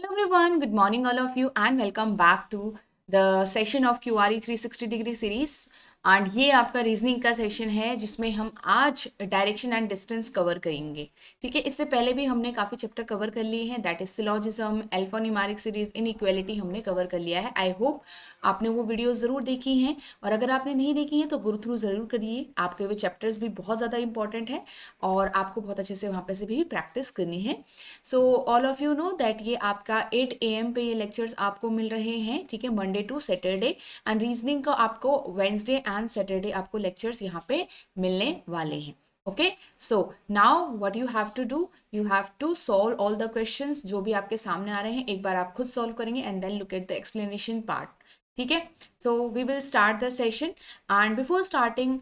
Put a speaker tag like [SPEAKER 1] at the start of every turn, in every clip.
[SPEAKER 1] everyone, good morning all of you and welcome back to the session of QRE 360 degree series। And ये आपका reasoning का session है जिसमें हम आज डायरेक्शन एंड डिस्टेंस कवर करेंगे। ठीक है, इससे पहले भी हमने काफ़ी चैप्टर कवर कर लिए हैं, that is syllogism, alphanumeric series, inequality हमने कवर कर लिया है। आई होप आपने वो वीडियो ज़रूर देखी हैं, और अगर आपने नहीं देखी हैं तो गो थ्रू ज़रूर करिए। आपके वे चैप्टर्स भी बहुत ज़्यादा इंपॉर्टेंट है और आपको बहुत अच्छे से वहाँ पे से भी प्रैक्टिस करनी है। So all of you know that ये आपका 8 AM पे ये लेक्चर्स आपको मिल रहे हैं। ठीक है, Monday to Saturday, and reasoning का आपको वेंसडे एंड सैटरडे आपको लेक्चर्स यहाँ पे मिलने वाले हैं। Okay, so now what you have to do, you have to solve all the questions जो भी आपके सामने आ रहे हैं। एक बार आप खुद सॉल्व करेंगे and then look at the explanation part. ठीक है, so we will start the session and before starting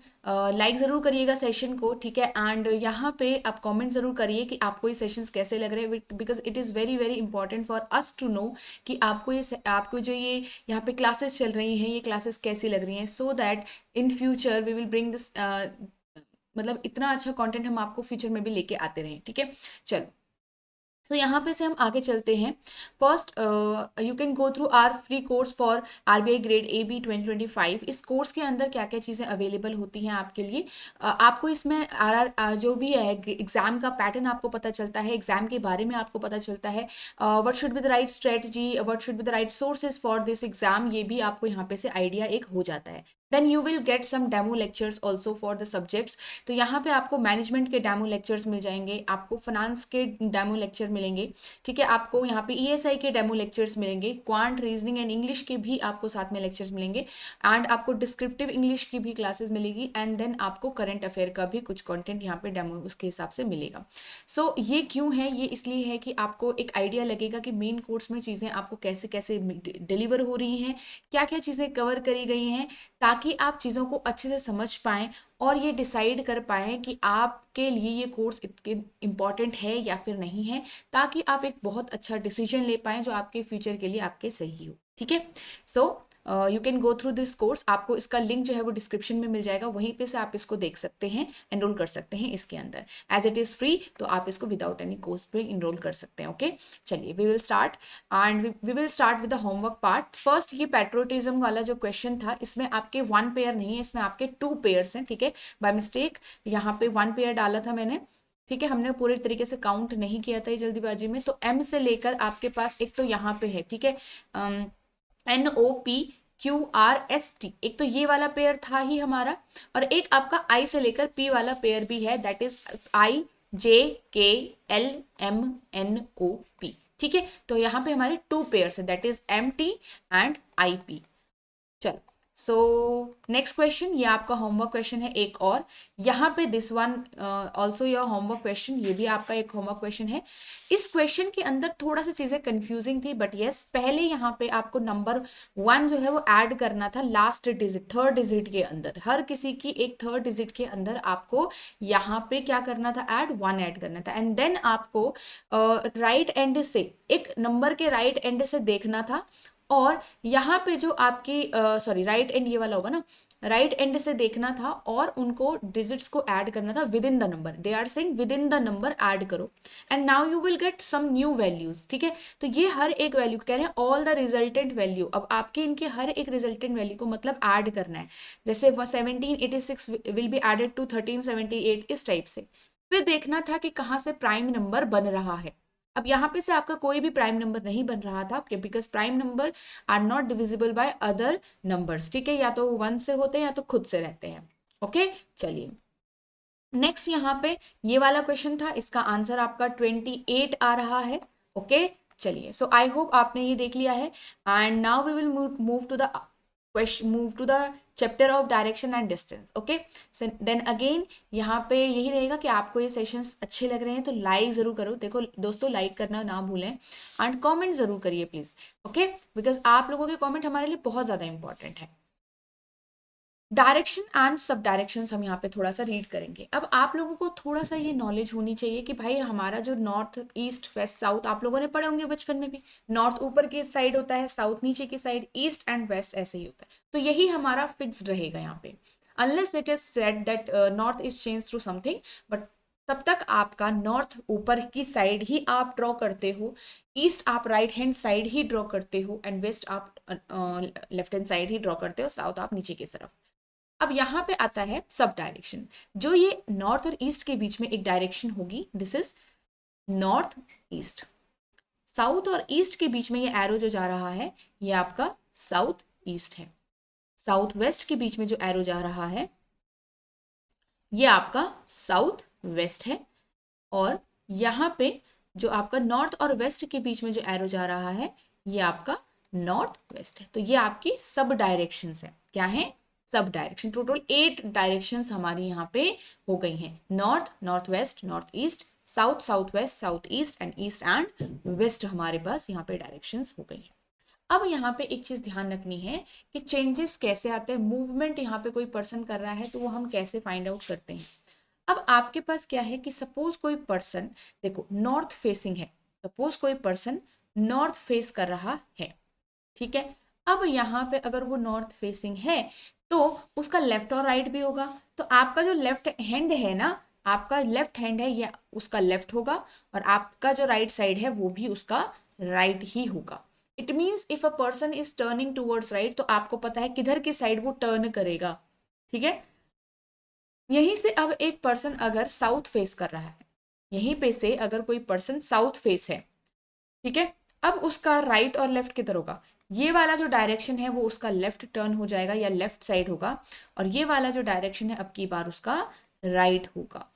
[SPEAKER 1] like ज़रूर करिएगा सेशन को। ठीक है, एंड यहाँ पे आप कमेंट ज़रूर करिए कि आपको ये सेशंस कैसे लग रहे हैं, because it is very very important for us to know कि आपको जो ये यहाँ पे क्लासेस चल रही हैं ये क्लासेस कैसी लग रही हैं, so that in future we will bring this, मतलब इतना अच्छा कंटेंट हम आपको फ्यूचर में भी लेके आते रहें। ठीक है, चलो सो यहाँ पे से हम आगे चलते हैं। First you can go through our free course for RBI grade AB 2025। इस कोर्स के अंदर क्या क्या चीज़ें अवेलेबल होती हैं आपके लिए। आपको इसमें RR जो भी है एग्जाम का पैटर्न आपको पता चलता है, एग्जाम के बारे में आपको पता चलता है, what should be the right strategy, what should be the right sources for this exam, ये भी आपको यहाँ पे से आइडिया एक हो जाता है। Then you will get some demo lectures also for the subjects. तो यहाँ पे आपको मैनेजमेंट के डेमो लेक्चर्स मिल जाएंगे, आपको फाइनेंस के डेमो लेक्चर मिलेंगे। ठीक है, आपको यहाँ पे ESI के डेमो लेक्चर्स मिलेंगे, क्वांट, रीजनिंग एंड इंग्लिश के भी आपको साथ में लेक्चर्स मिलेंगे, एंड आपको डिस्क्रिप्टिव इंग्लिश की भी क्लासेस मिलेगी, एंड देन आपको करंट अफेयर का भी कुछ कंटेंट यहाँ पे डेमो उसके हिसाब से मिलेगा। सो ये क्यों है, ये इसलिए है कि आपको एक आइडिया लगेगा कि मेन कोर्स में चीज़ें आपको कैसे कैसे डिलीवर हो रही हैं, क्या क्या चीज़ें कवर करी गई हैं, ताकि आप चीज़ों को अच्छे से समझ पाएँ और ये डिसाइड कर पाएँ कि आपके लिए ये कोर्स इम्पॉर्टेंट है या फिर नहीं है, ताकि आप एक बहुत अच्छा डिसीजन ले पाएँ जो आपके फ्यूचर के लिए आपके सही हो। ठीक है, so you can go through this course. आपको इसका लिंक जो है वो डिस्क्रिप्शन में मिल जाएगा, वहीं पे से आप इसको देख सकते हैं, एनरोल कर सकते हैं इसके अंदर। एज इट इज़ फ्री, तो आप इसको विदाउट एनी कॉस्ट पे इनरोल कर सकते हैं। ओके, चलिए we will start and we will start with the homework part. First ये पैट्रोटिज्म वाला जो क्वेश्चन था, इसमें आपके 1 पेयर नहीं है, इसमें आपके 2 पेयर्स हैं। ठीक है, बाय मिस्टेक यहाँ पे 1 पेयर डाला था मैंने। ठीक है, हमने पूरे तरीके से काउंट नहीं किया था ये जल्दीबाजी में। तो M से लेकर आपके पास एक तो यहाँ पे है, ठीक है, NOPQRST, एक तो ये वाला पेयर था ही हमारा, और एक आपका I से लेकर P वाला पेयर भी है, दैट इज IJKLMNOP। ठीक है, तो यहाँ पे हमारे 2 पेयर्स है, that is MT and IP। चलो, सो नेक्स्ट क्वेश्चन, ये आपका होमवर्क क्वेश्चन है एक और। यहाँ पे this one also your homework question, ये भी आपका एक होमवर्क क्वेश्चन है। इस क्वेश्चन के अंदर थोड़ा सा चीज़ें कंफ्यूजिंग थी, बट यस, पहले यहाँ पे आपको नंबर 1 जो है वो ऐड करना था लास्ट डिजिट, 3rd डिजिट के अंदर। हर किसी की एक 3rd डिजिट के अंदर आपको यहाँ पे क्या करना था, 1 ऐड करना था, एंड देन आपको राइट एंड से एक नंबर के राइट एंड से देखना था, और यहाँ पे जो आपकी सॉरी राइट एंड ये वाला होगा ना, राइट एंड से देखना था और उनको डिजिट्स को ऐड करना था within the number. They are saying within the number add करो, and now you will get some new values. ठीक है, तो ये हर एक वैल्यू कह रहे हैं ऑल द रिजल्टेंट वैल्यू। अब आपके इनके हर एक रिजल्टेंट वैल्यू को मतलब ऐड करना है, जैसे 1786 विल बी एडेड टू 1378, इस टाइप से। फिर देखना था कि कहाँ से प्राइम नंबर बन रहा है। अब यहाँ पे से आपका कोई भी प्राइम नंबर नहीं बन रहा था, because prime number are not divisible by other numbers. ठीक है, या तो 1 से होते हैं या तो खुद से रहते हैं। ओके, चलिए नेक्स्ट यहाँ पे ये वाला क्वेश्चन था, इसका आंसर आपका 28 आ रहा है। ओके, चलिए, सो आई होप आपने ये देख लिया है, and now we will move to the question, move to the chapter of direction and distance. Okay, then again यहाँ पे यही रहेगा कि आपको ये सेशंस अच्छे लग रहे हैं तो लाइक ज़रूर करो। देखो दोस्तों, लाइक करना ना भूलें, एंड कमेंट ज़रूर करिए प्लीज़। ओके, बिकॉज आप लोगों के कमेंट हमारे लिए बहुत ज़्यादा इंपॉर्टेंट है। डायरेक्शन एंड सब डायरेक्शंस हम यहाँ पे थोड़ा सा रीड करेंगे। अब आप लोगों को थोड़ा सा ये नॉलेज होनी चाहिए कि भाई हमारा जो नॉर्थ, ईस्ट, वेस्ट, साउथ आप लोगों ने पढ़े होंगे बचपन में भी। नॉर्थ ऊपर की साइड होता है, साउथ नीचे की साइड, ईस्ट एंड वेस्ट ऐसे ही होता है। तो यही हमारा फिक्स्ड रहेगा यहाँ पे, unless it is said that north is change through something, but तब तक आपका नॉर्थ ऊपर की साइड ही आप ड्रॉ करते हो, ईस्ट आप राइट हैंड साइड ही ड्रॉ करते हो, एंड वेस्ट आप लेफ्ट हैंड साइड ही ड्रॉ करते हो, साउथ आप नीचे की तरफ। अब यहाँ पे आता है सब डायरेक्शन। जो ये नॉर्थ और ईस्ट के बीच में एक डायरेक्शन होगी, this is north east. South और ईस्ट के बीच में ये एरो जो जा रहा है, ये आपका साउथ ईस्ट है। साउथ वेस्ट के बीच में जो एरो जा रहा है, ये आपका साउथ वेस्ट है। और यहाँ पे जो आपका नॉर्थ और वेस्ट के बीच में जो एरो जा रहा है, ये आपका नॉर्थ वेस्ट है। तो ये आपकी सब डायरेक्शंस है। क्या है? Sub direction. टोटल 8 डायरेक्शंस हमारी यहाँ पे हो गई हैं। North, north west, north east, south, south west, south east and west हमारे पास यहाँ पे डायरेक्शंस हो गई हैं। अब यहाँ पे एक चीज ध्यान रखनी है कि चेंजेस कैसे आते हैं, मूवमेंट यहाँ पे कोई पर्सन कर रहा है तो वो हम कैसे फाइंड आउट करते हैं। अब आपके पास क्या है कि सपोज कोई पर्सन, देखो नॉर्थ फेसिंग है, सपोज कोई पर्सन नॉर्थ फेस कर रहा है, ठीक है। अब यहाँ पे अगर वो नॉर्थ फेसिंग है तो उसका लेफ्ट और राइट भी होगा। तो आपका जो लेफ्ट हैंड है ना, आपका लेफ्ट हैंड है, या उसका लेफ्ट होगा, और आपका जो राइट साइड है वो भी उसका राइट ही होगा। It means if a person is turning towards right, तो आपको पता है किधर की साइड वो टर्न करेगा, ठीक है। यहीं से अब एक पर्सन अगर साउथ फेस कर रहा है, यहीं पे से अगर कोई पर्सन साउथ फेस है, ठीक है, अब उसका राइट और लेफ्ट किधर होगा? ये वाला जो डायरेक्शन है वो उसका लेफ्ट टर्न हो जाएगा या लेफ्ट साइड होगा, और ये वाला जो डायरेक्शन है अब की बार उसका राइट होगा।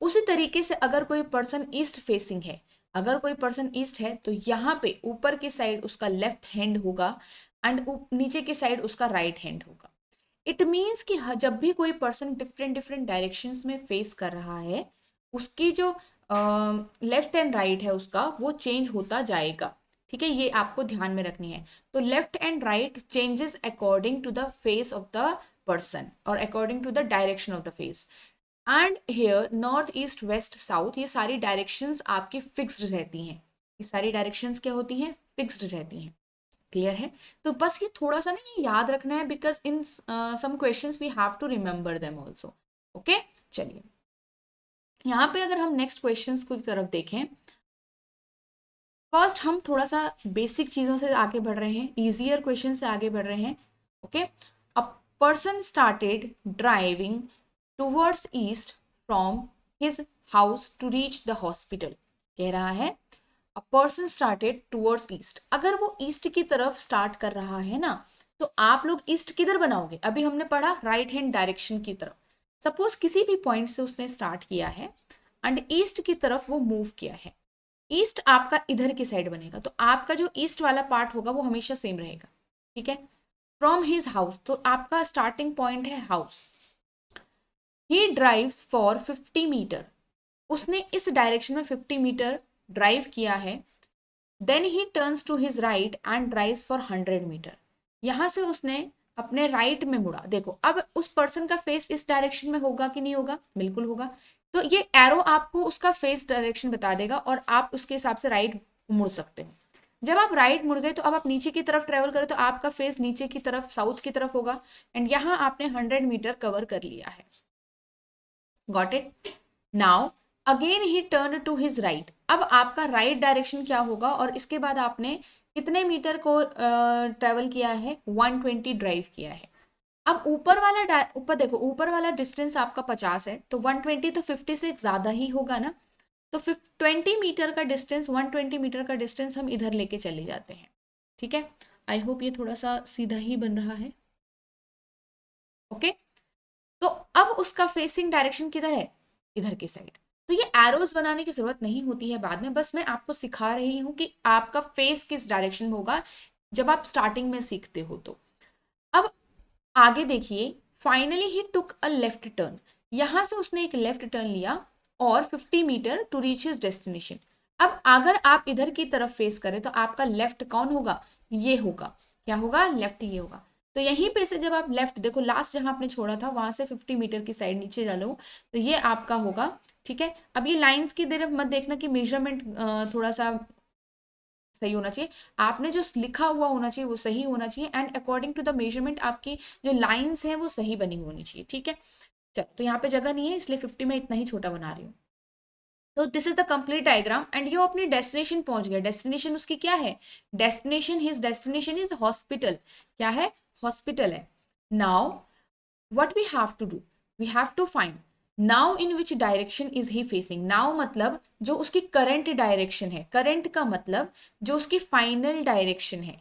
[SPEAKER 1] उसी तरीके से अगर कोई पर्सन ईस्ट फेसिंग है, अगर कोई पर्सन ईस्ट है तो यहाँ पे ऊपर की साइड उसका लेफ्ट हैंड होगा, एंड नीचे की साइड उसका राइट हैंड होगा। इट मीन्स कि जब भी कोई पर्सन डिफरेंट डिफरेंट डायरेक्शंस में फेस कर रहा है, उसकी जो लेफ्ट एंड राइट है उसका वो चेंज होता जाएगा, ठीक है। ये आपको ध्यान में रखनी है। तो left and right changes according to the face of the person और according to the direction of the face. And here north east west south, ये सारी डायरेक्शंस आपकी फिक्स्ड रहती हैं। ये सारी डायरेक्शंस क्या होती हैं? फिक्स्ड रहती हैं। क्लियर है? तो बस ये थोड़ा सा ना ये याद रखना है, because in some questions we have to remember them also. Okay, चलिए यहाँ पे अगर हम नेक्स्ट क्वेश्चंस की तरफ देखें, फर्स्ट हम थोड़ा सा बेसिक चीजों से आगे बढ़ रहे हैं, इजियर क्वेश्चन से आगे बढ़ रहे हैं। Okay, a person started driving towards east from his house to reach the hospital. कह रहा है a person started towards east. अगर वो ईस्ट की तरफ स्टार्ट कर रहा है ना, तो आप लोग ईस्ट किधर बनाओगे? अभी हमने पढ़ा राइट हैंड डायरेक्शन की तरफ। सपोज किसी भी पॉइंट से उसने स्टार्ट किया है एंड ईस्ट की तरफ वो मूव किया है, ईस्ट आपका इधर की साइड बनेगा, तो आपका जो ईस्ट वाला पार्ट होगा वो हमेशा सेम रहेगा, ठीक है। फ्रॉम हिज हाउस, तो आपका स्टार्टिंग पॉइंट है house. He drives for 50 metre, उसने इस डायरेक्शन में 50 मीटर ड्राइव किया है। Then he turns to his right and drives for 100 metre. यहां से उसने अपने राइट में मुड़ा। देखो अब उस पर्सन का फेस इस डायरेक्शन में होगा कि नहीं होगा? बिल्कुल होगा। तो ये एरो आपको उसका फेस डायरेक्शन बता देगा और आप उसके हिसाब से राइट मुड़ सकते हो। जब आप राइट मुड़ गए तो अब आप नीचे की तरफ ट्रेवल करो तो आपका फेस नीचे की तरफ साउथ की तरफ होगा, एंड यहाँ आपने 100 मीटर कवर कर लिया है। Got it? Now again he turn to his right. अब आपका राइट डायरेक्शन क्या होगा, और इसके बाद आपने कितने मीटर को ट्रेवल किया है? 120 ड्राइव किया है। अब ऊपर देखो, ऊपर वाला डिस्टेंस आपका 50 है, तो 120 तो 50 से ज्यादा ही होगा ना। तो 20 मीटर का डिस्टेंस, 120 मीटर का डिस्टेंस हम इधर लेके चले जाते हैं, ठीक है। आई होप ये थोड़ा सा सीधा ही बन रहा है। ओके, तो अब उसका फेसिंग डायरेक्शन किधर है? इधर की साइड। तो ये एरोज बनाने की जरूरत नहीं होती है बाद में, बस मैं आपको सिखा रही हूं कि आपका फेस किस डायरेक्शन में होगा जब आप स्टार्टिंग में सीखते हो। तो अब आगे देखिए, finally he took a left turn. यहां से उसने एक लेफ्ट टर्न लिया और 50 metre to reach his destination. अब अगर आप इधर की तरफ फेस करें तो आपका लेफ्ट कौन होगा? ये होगा। क्या होगा? लेफ्ट ये होगा। तो यहीं पे से जब आप लेफ्ट देखो, लास्ट जहां आपने छोड़ा था वहां से 50 मीटर की साइड नीचे चलो, तो ये आपका होगा, ठीक है। अब ये लाइंस की तरफ मत देखना कि मेजरमेंट थोड़ा सा सही होना चाहिए, आपने जो लिखा हुआ होना चाहिए वो सही होना चाहिए, and according to the measurement आपकी जो लाइंस हैं वो सही बनी होनी चाहिए, ठीक है। चल, तो यहाँ पे जगह नहीं है इसलिए 50 में इतना ही छोटा बना रही हूँ। तो this is the complete diagram and ये अपनी डेस्टिनेशन पहुंच गया। डेस्टिनेशन उसकी क्या है? Destination, his destination is hospital. क्या है? हॉस्पिटल है। Now what we have to do, we have to find now in which direction is he facing। now मतलब जो उसकी करंट डायरेक्शन है, करंट का मतलब जो उसकी फाइनल डायरेक्शन है,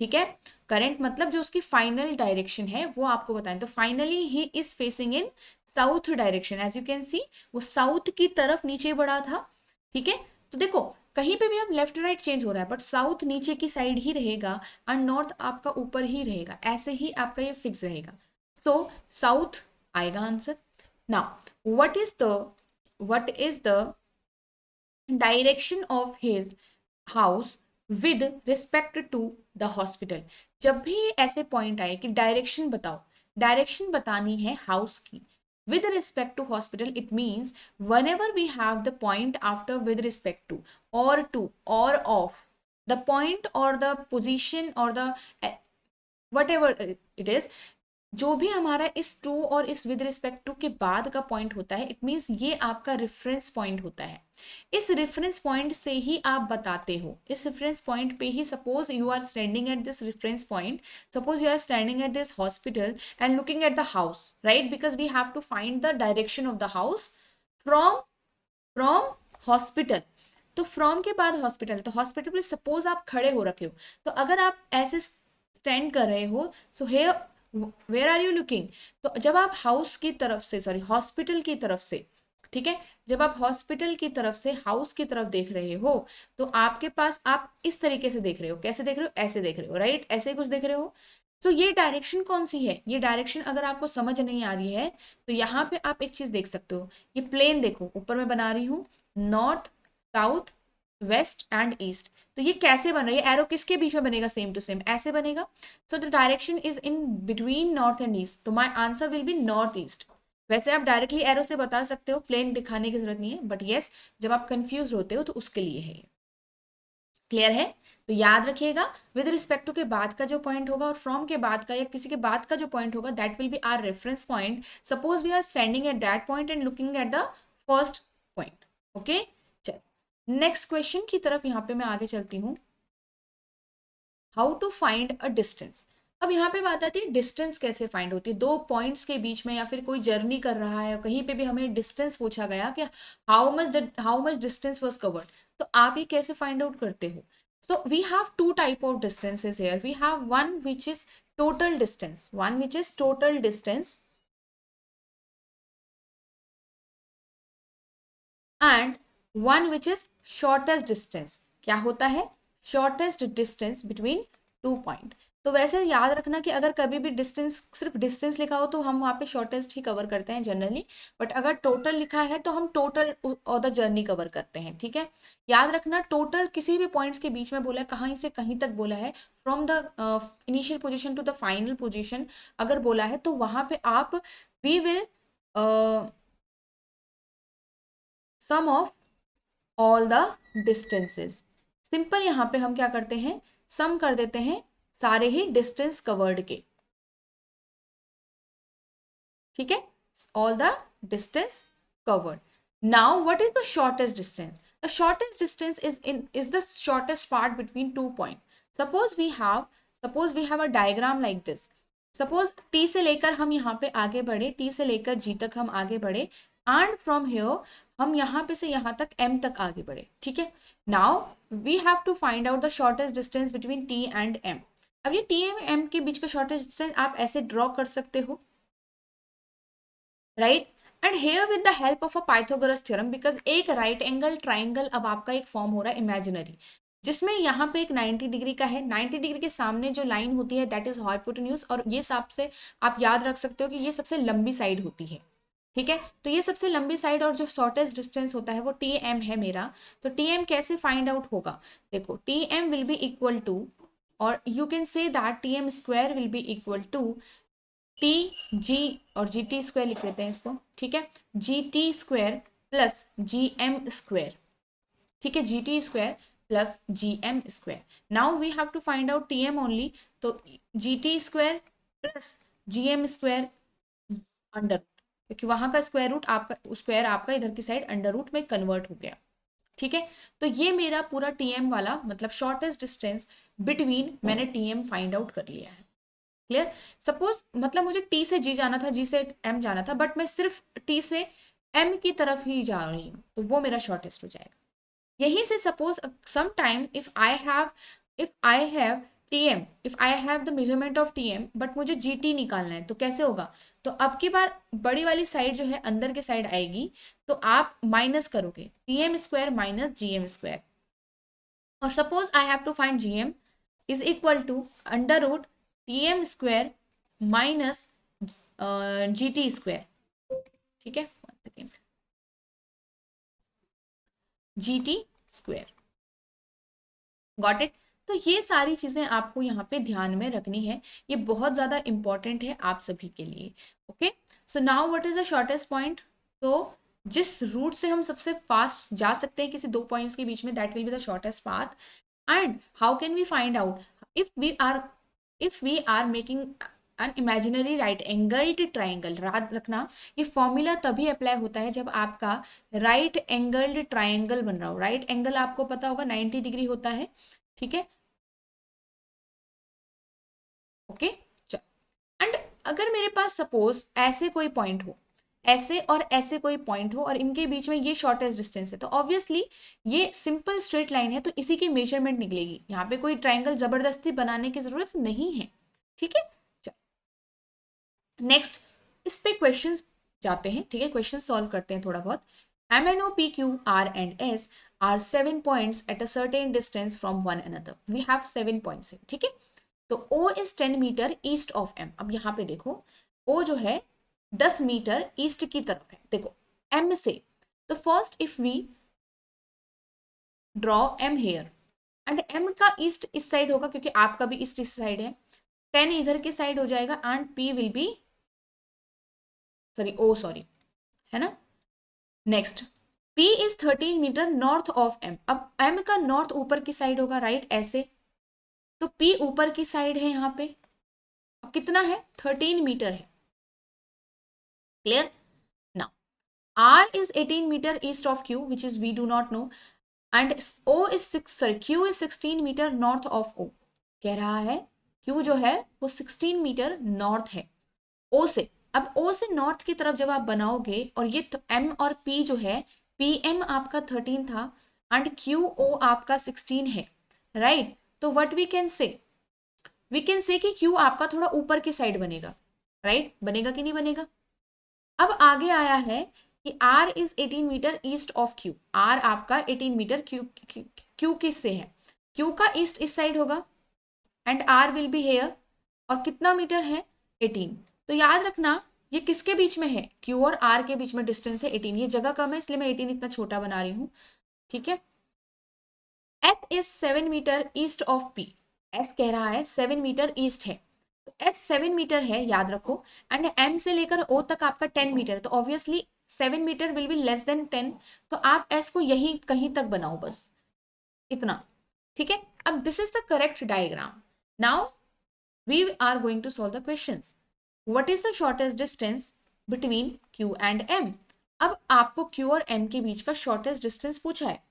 [SPEAKER 1] ठीक है। करंट मतलब जो उसकी फाइनल डायरेक्शन है वो आपको बताएं। तो finally he is facing in south direction, as you can see वो साउथ की तरफ नीचे बढ़ा था, ठीक है। तो देखो कहीं पे भी अब लेफ्ट राइट चेंज हो रहा है बट साउथ नीचे की साइड ही रहेगा और नॉर्थ आपका ऊपर ही रहेगा, ऐसे ही आपका ये फिक्स रहेगा। सो साउथ आएगा answer. Now what is the direction of his house with respect to the hospital. जब भी ऐसे पॉइंट आए कि डायरेक्शन बताओ, डायरेक्शन बतानी है हाउस की with respect to hospital, it means whenever we have the point after with respect to or to or of, the point or the position or the whatever it is, जो भी हमारा इस to और इस with respect to के बाद का point होता है, इट मीन्स ये आपका रेफरेंस पॉइंट होता है। इस रेफरेंस पॉइंट से ही आप बताते हो, इस रेफरेंस पॉइंट पे ही, suppose you are standing at this reference point, suppose you are standing at this hospital and looking at the house, right, because we have to find the direction of the house from from hospital. तो from के बाद hospital, तो hospital पे suppose आप खड़े हो रखे हो, तो अगर आप ऐसे स्टैंड कर रहे हो, so here where are you looking, तो जब आप हाउस की तरफ से, सॉरी हॉस्पिटल की तरफ से, ठीक है, जब आप हॉस्पिटल की तरफ से हाउस की तरफ देख रहे हो तो आपके पास आप इस तरीके से देख रहे हो। कैसे देख रहे हो? ऐसे देख रहे हो, राइट, ऐसे कुछ देख रहे हो। तो ये डायरेक्शन कौन सी है? ये डायरेक्शन अगर आपको समझ नहीं आ रही है तो यहाँ पे आप एक चीज देख सकते हो, ये प्लेन देखो ऊपर मैं बना रही हूँ, north, south, west and east. तो ये कैसे बन रहा है? ये एरो किसके बीच में बनेगा? सेम टू सेम ऐसे बनेगा। So the direction is in between north and east, तो my answer will be north east. वैसे आप डायरेक्टली एरो से बता सकते हो, प्लेन दिखाने की जरूरत नहीं है, बट यस जब आप कंफ्यूज होते हो तो उसके लिए है ये। क्लियर है? तो याद रखिएगा विद रिस्पेक्ट टू के बाद का जो पॉइंट होगा और फ्रॉम के बाद का या किसी के बाद का जो पॉइंट होगा, that will be our reference point. Suppose we are standing at that point and looking at the first point. Okay, चल नेक्स्ट क्वेश्चन की तरफ यहाँ पे मैं आगे चलती हूँ। How to find a distance. अब यहाँ पे बात आती है डिस्टेंस कैसे फाइंड होती है दो पॉइंट्स के बीच में, या फिर कोई जर्नी कर रहा है कहीं पे भी हमें डिस्टेंस पूछा गया कि how much distance was covered, तो आप ये कैसे फाइंड आउट करते हो? So we have two type of distances here. We have one which is total distance, one which is total distance, and one which is shortest distance. क्या होता है? Shortest distance between two point. तो वैसे याद रखना कि अगर कभी भी डिस्टेंस, सिर्फ डिस्टेंस लिखा हो तो हम वहाँ पे शॉर्टेस्ट ही कवर करते हैं जनरली, बट अगर टोटल लिखा है तो हम टोटल और द जर्नी कवर करते हैं, ठीक है। याद रखना टोटल किसी भी पॉइंट्स के बीच में बोला है, कहीं से कहीं तक बोला है, from the initial position to the final position अगर बोला है तो वहाँ पे आप we will sum of all the distances. Simple यहाँ पे हम क्या करते हैं, सम कर देते हैं सारे ही डिस्टेंस कवर्ड के, ठीक है, all the distance covered. Now what is the shortest distance? The shortest distance is the shortest part between two point. Suppose we have a diagram like this. Suppose T से लेकर हम यहाँ पे आगे बढ़े, टी से लेकर जी तक हम आगे बढ़े, एंड फ्रॉम हियर हम यहाँ पे से यहाँ तक एम तक आगे बढ़े, ठीक है। Now we have to find out the shortest distance between T and M. अब ये टी एम एम के बीच का शॉर्टेस्ट डिस्टेंस आप ऐसे ड्रॉ कर सकते हो, right, and here with the help of a Pythagoras theorem, because एक राइट एंगल ट्राइंगल अब आपका एक फॉर्म हो रहा है इमेजिनरी, जिसमें यहाँ पे एक 90 डिग्री का है, 90 डिग्री के सामने जो लाइन होती है दैट इज हाइपोटेन्यूज, और ये हिसाब से आप याद रख सकते हो कि ये सबसे लंबी साइड होती है, ठीक है। तो ये सबसे लंबी साइड और जो शॉर्टेस्ट डिस्टेंस होता है वो टी एम है मेरा। तो टी एम कैसे फाइंड आउट होगा? देखो T M will be equal to, और you can say that T M square will be equal to T G, और जी टी स्क्वायर लिख लेते हैं इसको, ठीक है, G T square plus G M square, ठीक है, G T square plus G M square. Now we have to find out T M only, तो G T square plus G M square under, क्योंकि वहां का square root आपका square आपका इधर की साइड अंडर रूट में कन्वर्ट हो गया। ठीक है, तो ये मेरा पूरा टीएम वाला मतलब शॉर्टेस्ट डिस्टेंस बिटवीन, मैंने टीएम फाइंड आउट कर लिया है। क्लियर। सपोज मतलब मुझे टी से जी जाना था, जी से एम जाना था, बट मैं सिर्फ टी से एम की तरफ ही जा रही हूँ, तो वो मेरा शॉर्टेस्ट हो जाएगा। यहीं से suppose some time if I have TM, if I have the measurement of TM but मुझे जीटी निकालना है, तो कैसे होगा? तो अब की बार बड़ी वाली साइड जो है अंदर के साइड आएगी, तो आप माइनस करोगे TM square minus GM square, और suppose I have to find GM is equal to under root TM square minus GT square. ठीक है, one second, GT square. Got it. तो ये सारी चीजें आपको यहाँ पे ध्यान में रखनी है, ये बहुत ज्यादा इंपॉर्टेंट है आप सभी के लिए। Okay, so now what is the shortest point? तो जिस रूट से हम सबसे फास्ट जा सकते हैं किसी दो पॉइंट्स के बीच में, that will be the shortest path. And how can we find out? If we are making an imaginary right angled triangle, याद रखना ये फॉर्मूला तभी अप्लाई होता है जब आपका राइट एंगल्ड ट्राइंगल बन रहा हो। राइट एंगल आपको पता होगा 90 डिग्री होता है। ठीक है, ओके, चलो। एंड अगर मेरे पास सपोज ऐसे कोई पॉइंट हो, ऐसे और ऐसे कोई पॉइंट हो, और इनके बीच में ये शॉर्टेस्ट डिस्टेंस है, तो ऑब्वियसली ये सिंपल स्ट्रेट लाइन है, तो इसी की मेजरमेंट निकलेगी। यहाँ पे कोई ट्राइंगल जबरदस्ती बनाने की जरूरत नहीं है। ठीक है, नेक्स्ट इस पे क्वेश्चंस जाते हैं। ठीक है, क्वेश्चन सॉल्व करते हैं थोड़ा बहुत। MNO, PQ, R and S are 7 points at a certain distance from one another. We have 7 points है। ठीक है, तो O is 10 metre east of M। अब यहाँ पे देखो O जो है 10 मीटर ईस्ट की तरफ है, देखो M से। तो first if we draw M here and M का ईस्ट इस साइड होगा क्योंकि आपका भी ईस्ट इस साइड है, 10 इधर की साइड हो जाएगा and P will be sorry है ना। Next P is 13 metre north of M। अब M का नॉर्थ ऊपर की साइड होगा, राइट, ऐसे, तो P ऊपर की साइड है यहाँ पे। अब कितना है? 13 मीटर है। Clear. Now R is 18 metre east of Q which is we do not know and Q is 16 metre north of O। कह रहा है Q जो है वो 16 मीटर नॉर्थ है O से। अब O से नॉर्थ की तरफ जब आप बनाओगे, और ये M और P जो है, PM आपका 13 था एंड QO आपका 16 है, राइट। तो व्हाट वी कैन से कि Q आपका थोड़ा ऊपर की साइड बनेगा, राइट, बनेगा कि नहीं बनेगा? अब आगे आया है कि R is 18 metre east of Q। R आपका 18 मीटर Q किससे है? Q का ईस्ट इस साइड होगा and R will be here, और कितना मीटर है? 18। तो याद रखना ये किसके बीच में है? Q और R के बीच में डिस्टेंस है 18। ये जगह कम है इसलिए मैं 18 इतना छोटा बना रही हूँ। ठीक है, S is 7 metre east of P। S कह रहा है 7 मीटर ईस्ट है, तो S 7 मीटर है, याद रखो। एंड M से लेकर O तक आपका 10 मीटर है, तो obviously 7 metre will be less than 10। तो आप S को यही कहीं तक बनाओ, बस इतना। ठीक है, अब this is the correct diagram. Now we are going to solve the questions. What is the shortest distance between Q and M? अब आपको Q और M के बीच का shortest distance पूछा है,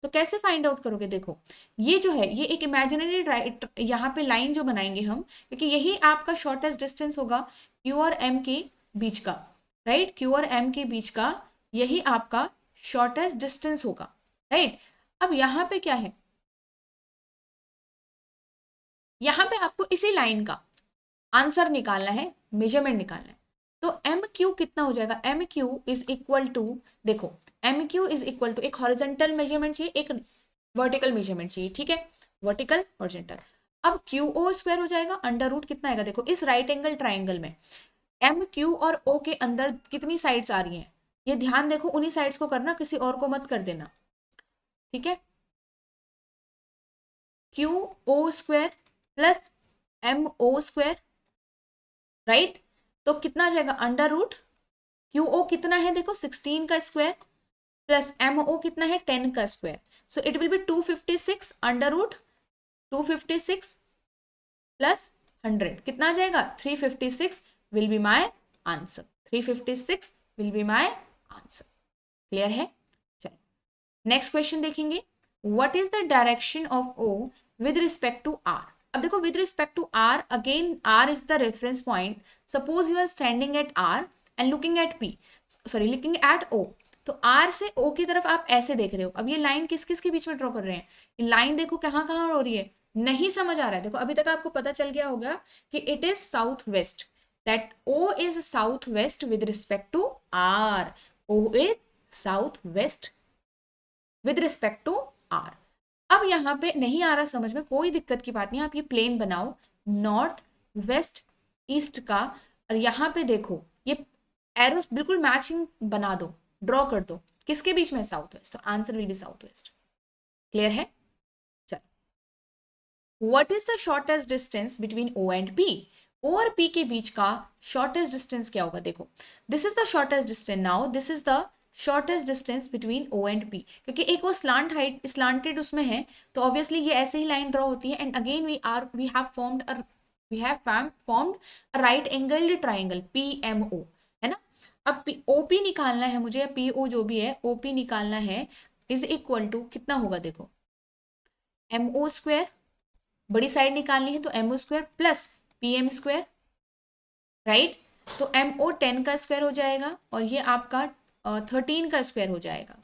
[SPEAKER 1] तो कैसे फाइंड आउट करोगे? देखो ये जो है ये एक इमेजिनरी यहाँ पे लाइन जो बनाएंगे हम, क्योंकि यही आपका शॉर्टेस्ट डिस्टेंस होगा Q और M के बीच का, राइट। Q और M के बीच का यही आपका शॉर्टेस्ट डिस्टेंस होगा, राइट। अब यहाँ पे क्या है? यहाँ पे आपको इसी लाइन का आंसर निकालना है, मेजरमेंट निकालना है। तो एम क्यू कितना हो जाएगा? M Q is equal to, देखो M Q is equal to, एक हॉरिजॉन्टल मेजरमेंट चाहिए, एक वर्टिकल मेजरमेंट चाहिए। ठीक है, वर्टिकल हॉरिजॉन्टल। अब क्यू ओ स्क्वायर हो जाएगा, अंडर रूट कितना आएगा? देखो इस राइट एंगल ट्राइंगल में एम क्यू और ओ के अंदर कितनी साइड्स आ रही हैं, ये ध्यान देखो, उन्हीं साइड्स को करना, किसी और को मत कर देना। ठीक है, Q O square plus M O square, right. तो कितना आ जाएगा? अंडर रूट क्यू ओ कितना है? देखो 16 का स्क्वायर प्लस एम ओ कितना है? 10 का square. So it will be 256 under root 256 plus 100 कितना आ जाएगा? 356 will be my answer. 356 will be my answer. Clear है? चलो नेक्स्ट क्वेश्चन देखेंगे। What is the direction of O with respect to R? अब देखो with respect to R, again R is the reference point. Suppose you are standing at R and looking at P, sorry looking at ओ। तो are से ओ की तरफ आप ऐसे देख रहे हो। अब ये लाइन किस किस के बीच में ड्रॉ कर रहे हैं? ये लाइन देखो कहाँ कहाँ हो रही है, नहीं समझ आ रहा है। देखो अभी तक आपको पता चल गया होगा कि it is south west, that O is south west with respect to R. O is south west with respect to R. अब यहाँ पे नहीं आ रहा समझ में, कोई दिक्कत की बात नहीं, आप ये प्लेन बनाओ नॉर्थ वेस्ट ईस्ट का, और यहाँ पे देखो ये एरोस बिल्कुल मैचिंग बना दो, ड्रॉ कर दो। किसके बीच में? South west. तो answer will be south west. Clear है? चलो what is the shortest distance between O and P? O और पी के बीच का शॉर्टेस्ट डिस्टेंस क्या होगा? देखो this is the shortest distance, now this is the shortest distance between O and P, क्योंकि एक वो स्लांट हाइट स्लांटेड उसमें है, तो ऑब्वियसली ये ऐसे ही लाइन ड्रॉ होती है। And again we have formed a right angled triangle PMO, है ना। अब OP निकालना है मुझे, या PO जो भी है, OP निकालना है, इज इक्वल टू कितना होगा? देखो MO स्क्वायर, बड़ी साइड निकालनी है तो MO square plus PM square, right. तो MO 10 का स्क्वायर हो जाएगा, और ये आपका 13 का स्क्वायर हो जाएगा।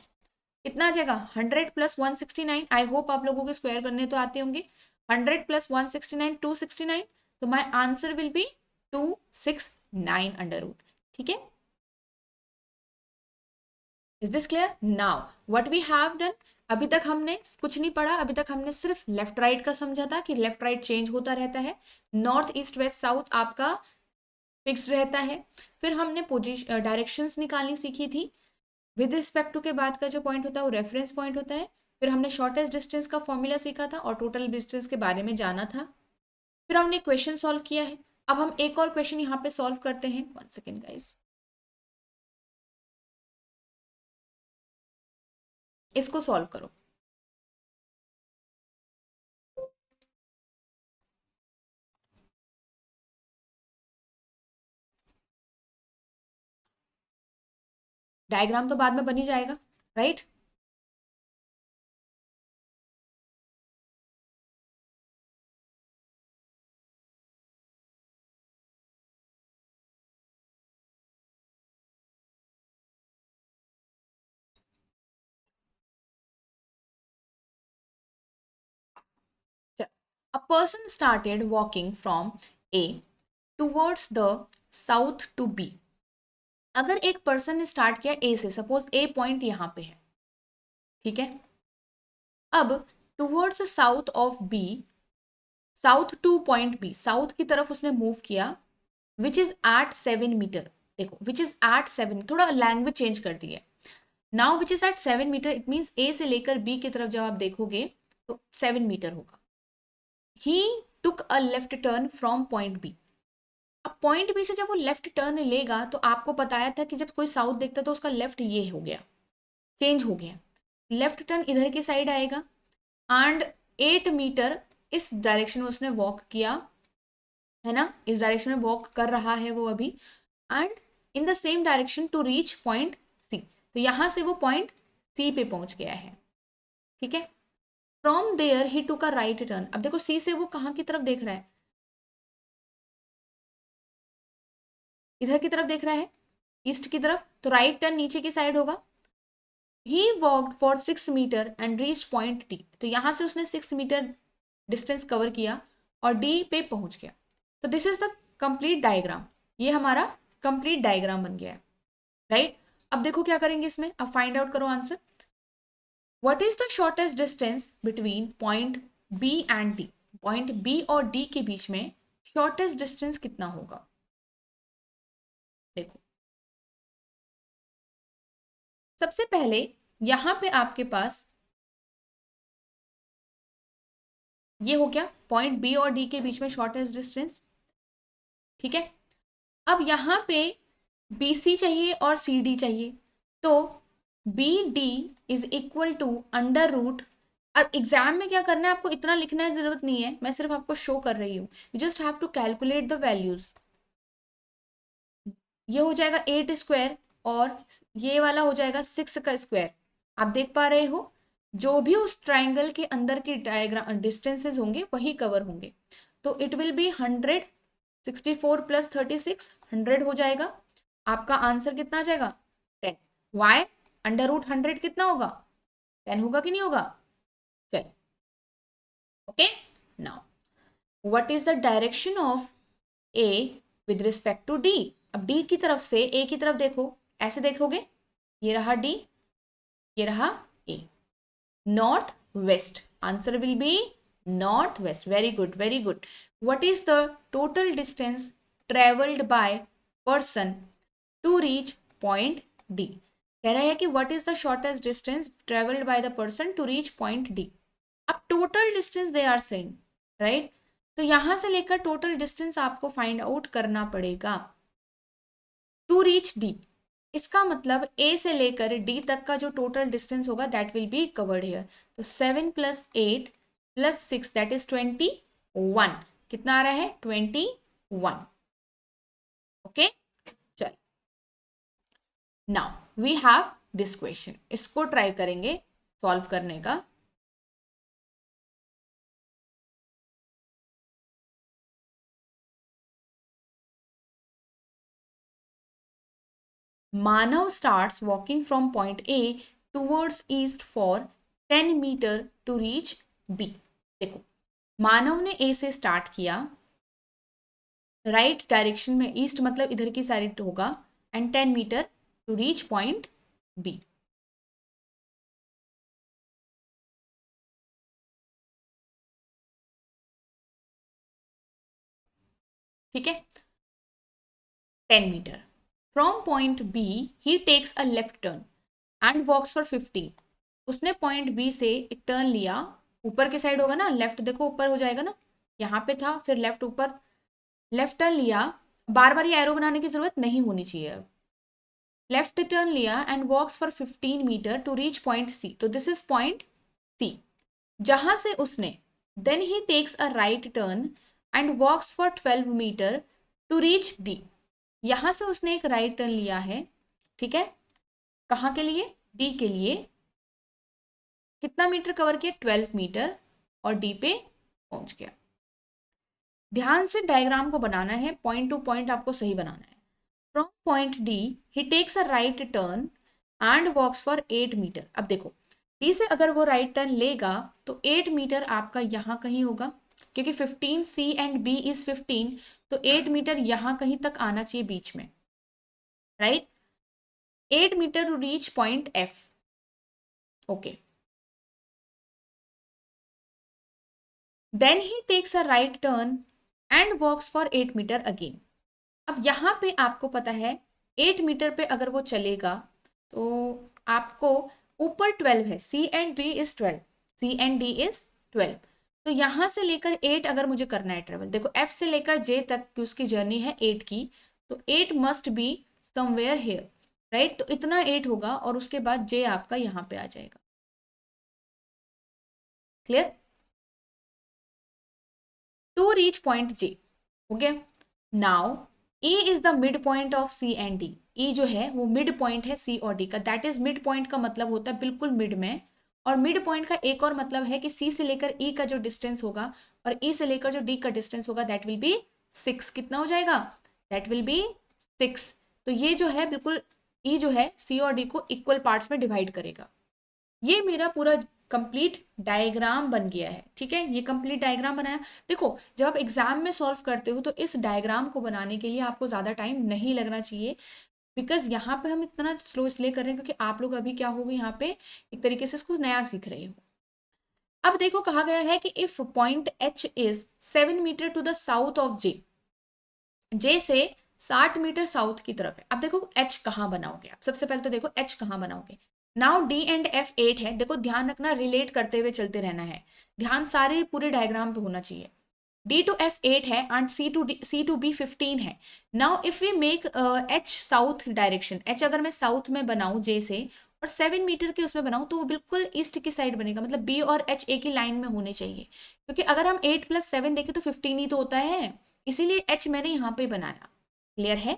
[SPEAKER 1] कितना आ जाएगा? 100 प्लस 169। आई होप आप लोगों के स्क्वायर करने तो आते होंगे। 100 प्लस 169 269, तो my answer will be 269 under root. ठीक है, is this clear? Now what we have done, अभी तक हमने कुछ नहीं पढ़ा, अभी तक हमने सिर्फ लेफ्ट राइट का समझा था कि लेफ्ट राइट चेंज होता रहता है, नॉर्थ ईस्ट वेस्ट साउथ आपका फिक्स रहता है। फिर हमने पोजीशन डायरेक्शंस निकालनी सीखी थी। विद रिस्पेक्ट टू के बाद का जो पॉइंट होता है वो रेफरेंस पॉइंट होता है। फिर हमने शॉर्टेस्ट डिस्टेंस का फॉर्मूला सीखा था और टोटल डिस्टेंस के बारे में जाना था। फिर हमने क्वेश्चन सॉल्व किया है। अब हम एक और क्वेश्चन यहाँ पे सॉल्व करते हैं। 1 सेकेंड गाइस, इसको सॉल्व करो। डायग्राम तो बाद में बन ही जाएगा, right. A person started walking from A towards the south to B। अगर एक पर्सन ने स्टार्ट किया ए से, सपोज ए पॉइंट यहाँ पे है, ठीक है। अब towards south of B, south to point B, south की तरफ उसने मूव किया, विच इज एट 7 मीटर। देखो विच इज एट 7, थोड़ा लैंग्वेज चेंज कर दी है। Now which is at 7 metre, it means A से लेकर बी की तरफ जब आप देखोगे तो 7 मीटर होगा। He took a left turn from point B. अब पॉइंट बी से जब वो लेफ्ट टर्न लेगा, तो आपको बताया था कि जब कोई साउथ देखता तो उसका लेफ्ट ये हो गया, चेंज हो गया, लेफ्ट टर्न इधर की साइड आएगा। एंड 8 मीटर इस डायरेक्शन में उसने वॉक किया, है ना, इस डायरेक्शन में वॉक कर रहा है वो अभी। And in the same direction to reach point C, तो यहां से वो पॉइंट सी पे पहुंच गया है, ठीक है। From there he took a right turn. अब देखो सी से वो कहाँ की तरफ देख रहा है? इधर की तरफ देख रहा है, ईस्ट की तरफ, तो राइट टर्न नीचे की साइड होगा। He walked for 6 metre and reach point D, तो यहां से उसने 6 मीटर डिस्टेंस कवर किया और डी पे पहुंच गया। तो this is the complete diagram, ये हमारा कंप्लीट डायग्राम बन गया है, राइट। अब देखो क्या करेंगे इसमें, अब फाइंड आउट करो answer. What is the shortest distance between point B and D? Point B और डी के बीच में शॉर्टेस्ट डिस्टेंस कितना होगा? देखो सबसे पहले यहां पे आपके पास ये हो गया पॉइंट बी और डी के बीच में शॉर्टेस्ट डिस्टेंस, ठीक है। अब यहां पे बी सी चाहिए और सी डी चाहिए, तो B D is equal to under root. और एग्जाम में क्या करना है आपको, इतना लिखना है जरूरत नहीं है, मैं सिर्फ आपको शो कर रही हूँ। You just have to calculate the values. ये हो जाएगा 8 स्क्वायर और ये वाला हो जाएगा 6 का स्क्वायर। आप देख पा रहे हो जो भी उस ट्राइंगल के अंदर की डायग्राम डिस्टेंसेस होंगे वही कवर होंगे। तो इट विल बी 100, 64 प्लस 36 100 हो जाएगा। आपका आंसर कितना आ जाएगा 10। वाई अंडर रूट 100 कितना होगा 10 होगा कि नहीं होगा। चल okay. Now what is the direction of A with respect to D. अब डी की तरफ से ए की तरफ देखो, ऐसे देखोगे, ये रहा डी, ये रहा A, north west. Answer will be north west. Very good very good. What is the total distance travelled by person to reach point D. कह रहा है कि what is the shortest distance travelled by the person to reach point D. अब total distance they are saying, right. तो यहां से लेकर total distance आपको फाइंड आउट करना पड़ेगा टू रीच डी। इसका मतलब ए से लेकर डी तक का जो टोटल डिस्टेंस होगा that will be covered here. तो 7 प्लस 8 प्लस 6 दैट इज 21। कितना आ रहा है 21। ओके चल now we have this question. इसको ट्राई करेंगे सॉल्व करने का। Manav starts walking from point A towards east for 10 meter to reach B। देखो मानव ने A से स्टार्ट किया, राइट डायरेक्शन में, ईस्ट मतलब इधर की साइड होगा, and 10 metre to reach point B। ठीक है 10 metre from point B he takes a left turn and walks for 15। उसने पॉइंट B से एक टर्न लिया, ऊपर के साइड होगा ना, लेफ्ट देखो ऊपर हो जाएगा ना, यहाँ पे था फिर लेफ्ट ऊपर, लेफ्ट टर्न लिया। बार बार ये एरो बनाने की जरूरत नहीं होनी चाहिए। अब लेफ्ट टर्न लिया and walks for 15 metre to reach point C। तो दिस इज पॉइंट C जहां से उसने then he takes a right turn and walks for 12 metre to reach D। यहां से उसने एक राइट टर्न लिया है, ठीक है, कहाँ के लिए D के लिए। कितना मीटर कवर किया 12 मीटर और D पे पहुंच गया। ध्यान से डायग्राम को बनाना है, पॉइंट टू पॉइंट आपको सही बनाना है। From point D he takes a right turn and walks for 8 metre. अब देखो D से अगर वो राइट टर्न लेगा तो 8 मीटर आपका यहाँ कहीं होगा, क्योंकि 15 C एंड B इज 15, तो 8 मीटर यहाँ कहीं तक आना चाहिए बीच में, right. 8 metre to reach point F। Okay then he takes a right turn and walks for 8 metre again. अब यहाँ पे आपको पता है 8 मीटर पे अगर वो चलेगा तो आपको ऊपर 12 है, C and D is 12, C and D is 12। तो यहाँ से लेकर 8 अगर मुझे करना है ट्रेवल, देखो F से लेकर J तक की उसकी जर्नी है 8 की, तो 8 must be somewhere here, right. तो इतना 8 होगा और उसके बाद J आपका यहाँ पे आ जाएगा। Clear. To reach point J हो गया। Now E is the mid point of C and D। E जो है वो मिड पॉइंट है C और D का, दैट इज मिड पॉइंट का मतलब होता है बिल्कुल मिड में। और मिड पॉइंट का एक और मतलब है कि C से लेकर E का जो डिस्टेंस होगा और E से लेकर जो D का डिस्टेंस होगा दैट विल बी 6। कितना हो जाएगा दैट विल बी 6। तो ये जो है बिल्कुल E जो है C और D को इक्वल पार्ट्स में डिवाइड करेगा। ये मेरा पूरा कंप्लीट डायग्राम बन गया है, ठीक है, ये कंप्लीट डायग्राम बनाया। देखो जब आप एग्जाम में सॉल्व करते हो तो इस डायग्राम को बनाने के लिए आपको ज़्यादा टाइम नहीं लगना चाहिए, बिकॉज यहाँ पे हम इतना स्लो इसलिए कर रहे हैं क्योंकि आप लोग अभी क्या होगा यहाँ पे एक तरीके से इसको नया सीख रहे हो। अब देखो कहा गया है कि if point H is 7 metre to the south of J से 60 मीटर साउथ की तरफ है। अब देखो H कहाँ बनाओगे आप, सबसे पहले तो देखो H कहाँ बनाओगे। नाउ D एंड F 8 है, देखो ध्यान रखना रिलेट करते हुए चलते रहना है, ध्यान सारे पूरे डायग्राम पे होना चाहिए। D to F 8 है एंड C to B 15 है। Now if we make H south direction, H अगर मैं साउथ में बनाऊं J से और 7 मीटर के उसमें बनाऊं तो वो बिल्कुल ईस्ट की साइड बनेगा, मतलब B और H एक ही लाइन में होने चाहिए, क्योंकि अगर हम 8 + 7 देखें तो 15 ही तो होता है, इसीलिए H मैंने यहाँ पे बनाया। क्लियर है।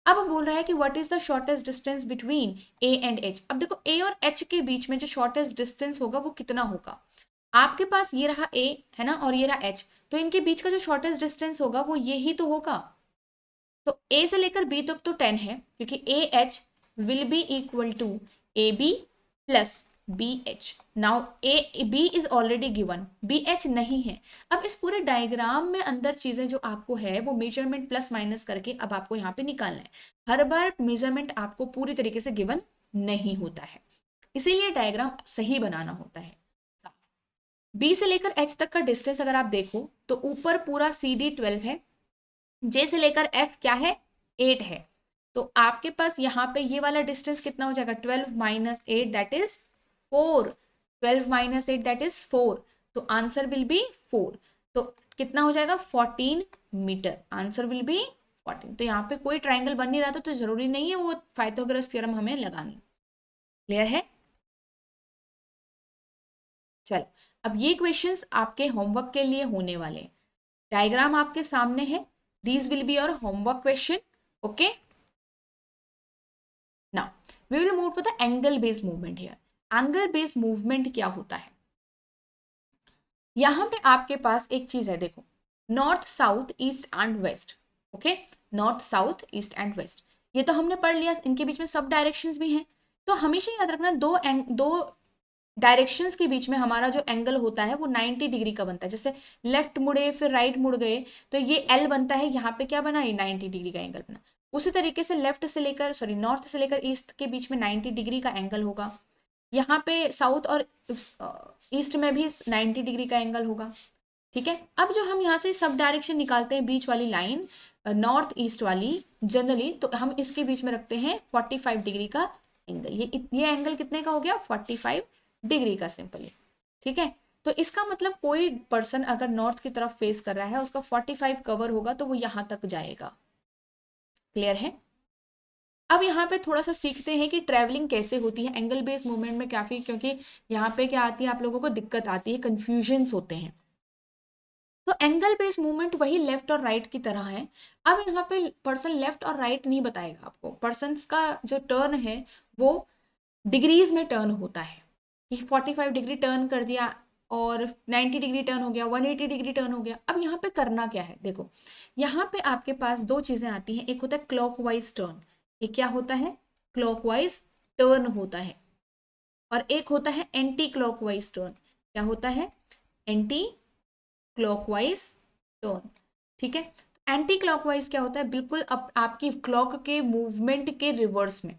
[SPEAKER 1] अब बोल रहा है कि what is the shortest distance between A and H. अब देखो ए और एच के बीच में जो शॉर्टेस्ट डिस्टेंस होगा वो कितना होगा। आपके पास ये रहा ए है ना, और ये रहा एच, तो इनके बीच का जो शॉर्टेस्ट डिस्टेंस होगा वो ये ही तो होगा। तो ए से लेकर बी तक तो 10 है, क्योंकि A H will be equal to A B plus B H. Now A B is already given, B H नहीं है। अब इस पूरे डायग्राम में अंदर चीजें जो आपको है वो मेजरमेंट प्लस माइनस करके अब आपको यहाँ पे निकालना है। हर बार मेजरमेंट आपको पूरी तरीके से गिवन नहीं होता है, इसीलिए डायग्राम सही बनाना होता है। बी से लेकर एच तक का डिस्टेंस अगर आप देखो तो ऊपर पूरा सी डी 12 है, जे से लेकर एफ क्या है 8 है, तो आपके पास यहाँ पे ये वाला डिस्टेंस कितना हो जाएगा 12 minus 8 that is 4। 12 minus 8 that is 4, तो आंसर विल बी 4। तो कितना हो जाएगा 14 मीटर, आंसर विल बी 14। तो यहाँ पे कोई ट्राइंगल बन नहीं रहा था, तो जरूरी नहीं है वो पाइथागोरस थ्योरम हमें लगानी। क्लियर है। चलो अब ये क्वेश्चंस आपके होमवर्क के लिए होने वाले हैं। डायग्राम आपके सामने है, these will be your homework question. Okay, now we will move to the angle based movement here. Angle based movement क्या होता है, यहां पे आपके पास एक चीज है, देखो north south east and west. Okay, north south east and west ये तो हमने पढ़ लिया, इनके बीच में सब डायरेक्शंस भी हैं। तो हमेशा याद रखना दो डायरेक्शंस के बीच में हमारा जो एंगल होता है वो 90 डिग्री का बनता है। जैसे लेफ्ट मुड़े फिर राइट मुड़ गए तो ये एल बनता है, यहाँ पे क्या बना, ये 90 डिग्री का एंगल बना। उसी तरीके से लेफ्ट से लेकर नॉर्थ से लेकर ईस्ट के बीच में 90 डिग्री का एंगल होगा। यहाँ पे साउथ और ईस्ट में भी 90 डिग्री का एंगल होगा। ठीक है, अब जो हम यहाँ से सब डायरेक्शन निकालते हैं, बीच वाली लाइन नॉर्थ ईस्ट वाली जनरली, तो हम इसके बीच में रखते हैं 45 डिग्री का एंगल। ये एंगल कितने का हो गया 45 डिग्री का सिंपली। ठीक है, तो इसका मतलब कोई पर्सन अगर नॉर्थ की तरफ फेस कर रहा है, उसका 45 कवर होगा तो वो यहां तक जाएगा। क्लियर है। अब यहाँ पे थोड़ा सा सीखते हैं कि ट्रैवलिंग कैसे होती है एंगल बेस्ड मूवमेंट में काफी, क्योंकि यहाँ पे क्या आती है आप लोगों को दिक्कत आती है, कंफ्यूजन्स होते हैं। तो एंगल बेस्ड मूवमेंट वही लेफ्ट और राइट की तरह है। अब यहाँ पे पर्सन लेफ्ट और राइट नहीं बताएगा आपको, पर्सन का जो टर्न है वो डिग्रीज में टर्न होता है कि 45 डिग्री टर्न कर दिया और 90 डिग्री टर्न हो गया, 180 डिग्री टर्न हो गया। अब यहाँ पे करना क्या है, देखो यहाँ पे आपके पास दो चीजें आती हैं, एक होता है क्लॉकवाइज टर्न, ये क्या होता है क्लॉकवाइज टर्न होता है, और एक होता है एंटी क्लॉकवाइज टर्न। क्या होता है एंटी क्लॉकवाइज टर्न। ठीक है, एंटी क्लॉकवाइज क्या होता है, बिल्कुल आपकी क्लॉक के मूवमेंट के रिवर्स में।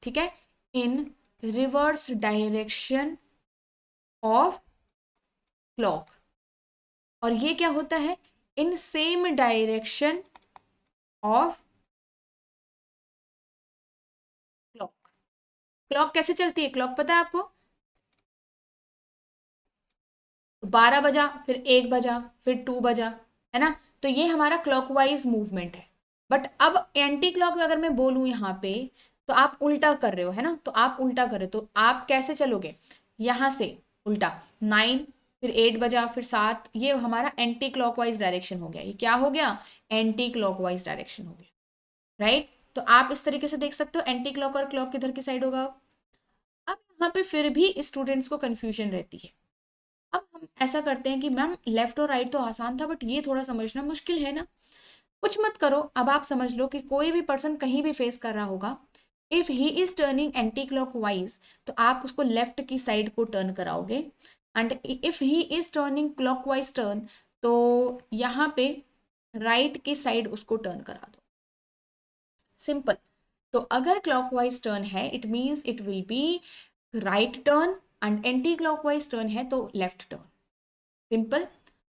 [SPEAKER 1] ठीक है, इन रिवर्स डायरेक्शन ऑफ क्लॉक। और ये क्या होता है in same direction of clock. Clock कैसे चलती है, क्लॉक पता है आपको, 12 बजा फिर 1 बजा फिर 2 बजा, है ना, तो ये हमारा क्लॉकवाइज मूवमेंट है। बट अब एंटी क्लॉक अगर मैं बोलूं यहाँ पे तो आप उल्टा कर रहे हो, है ना, तो आप उल्टा कर रहे हो तो आप कैसे चलोगे, यहाँ से उल्टा 9 फिर 8 बजा फिर 7, ये हमारा एंटी क्लॉकवाइज डायरेक्शन हो गया। ये क्या हो गया एंटी क्लॉकवाइज डायरेक्शन हो गया, राइट। तो आप इस तरीके से देख सकते हो एंटी क्लॉक और क्लॉक किधर की साइड होगा। अब यहाँ पे फिर भी स्टूडेंट्स को कंफ्यूजन रहती है। अब हम ऐसा करते हैं कि मैम लेफ्ट और राइट तो आसान था बट ये थोड़ा समझना मुश्किल है ना। कुछ मत करो, अब आप समझ लो कि कोई भी पर्सन कहीं भी फेस कर रहा होगा, if he is turning anti clock wise तो आप उसको लेफ्ट की साइड को टर्न कराओगे, and if he is turning clock wise turn तो यहाँ पे राइट की साइड उसको टर्न करा दो, सिंपल। तो अगर क्लॉकवाइज टर्न है it means it will B right turn, and anti clockwise turn है तो लेफ्ट टर्न, सिंपल।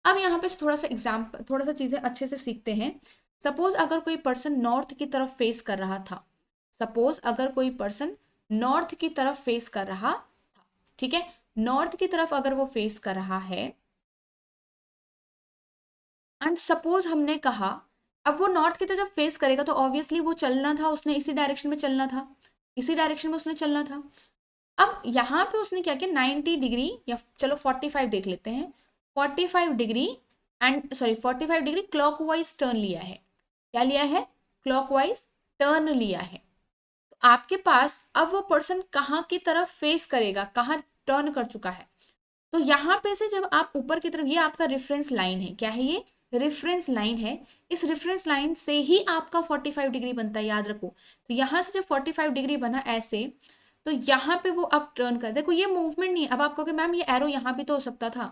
[SPEAKER 1] अब यहाँ पे थोड़ा सा चीजें अच्छे से सीखते हैं। सपोज अगर कोई पर्सन नॉर्थ की तरफ फेस कर रहा था, सपोज अगर कोई पर्सन नॉर्थ की तरफ फेस कर रहा था, ठीक है, नॉर्थ की तरफ अगर वो फेस कर रहा है, एंड सपोज हमने कहा अब वो नॉर्थ की तरफ फेस करेगा तो ऑब्वियसली वो चलना था, उसने इसी डायरेक्शन में चलना था, इसी डायरेक्शन में उसने चलना था। अब यहाँ पे उसने क्या किया 90 डिग्री या चलो 45 देख लेते हैं, 45 डिग्री 45 डिग्री क्लॉकवाइज टर्न लिया है। क्या लिया है क्लॉकवाइज टर्न लिया है, तो आपके पास अब वो पर्सन कहाँ की तरफ फेस करेगा, कहाँ टर्न कर चुका है। तो यहाँ पे से जब आप ऊपर की तरफ, ये आपका रेफरेंस लाइन है, क्या है ये, रेफरेंस लाइन है। इस रेफरेंस लाइन से ही आपका 45 डिग्री बनता है, याद रखो। तो यहाँ से जब 45 डिग्री बना ऐसे, तो यहाँ पे वो अब टर्न कर, देखो ये मूवमेंट नहीं है। अब आप कहोगे मैम ये एरो यहाँ भी तो हो सकता था,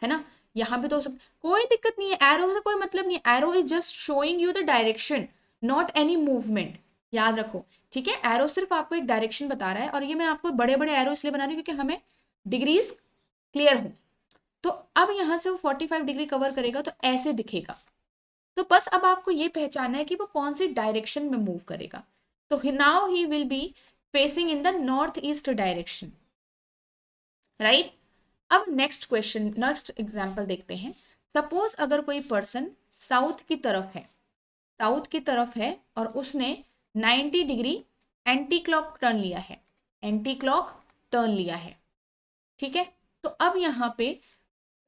[SPEAKER 1] है ना, यहाँ भी तो हो सकता, कोई दिक्कत नहीं है, एरो से कोई मतलब नहीं है। Arrow is just showing you the direction, not any movement, याद रखो। ठीक है, एरो सिर्फ आपको एक डायरेक्शन बता रहा है, और ये मैं आपको बड़े बड़े एरो इसलिए बना रही हूँ क्योंकि हमें डिग्रीज क्लियर हो। तो अब यहाँ से वो 45 डिग्री कवर करेगा तो ऐसे दिखेगा। तो बस अब आपको ये पहचानना है कि वो कौन सी डायरेक्शन में मूव करेगा। तो now he will be facing in the north east direction, right. अब नेक्स्ट क्वेश्चन, नेक्स्ट एग्जाम्पल देखते हैं। सपोज अगर कोई पर्सन साउथ की तरफ है, साउथ की तरफ है और उसने 90 डिग्री एंटी क्लॉक टर्न लिया है, एंटी क्लॉक टर्न लिया है, ठीक है। तो अब यहाँ पे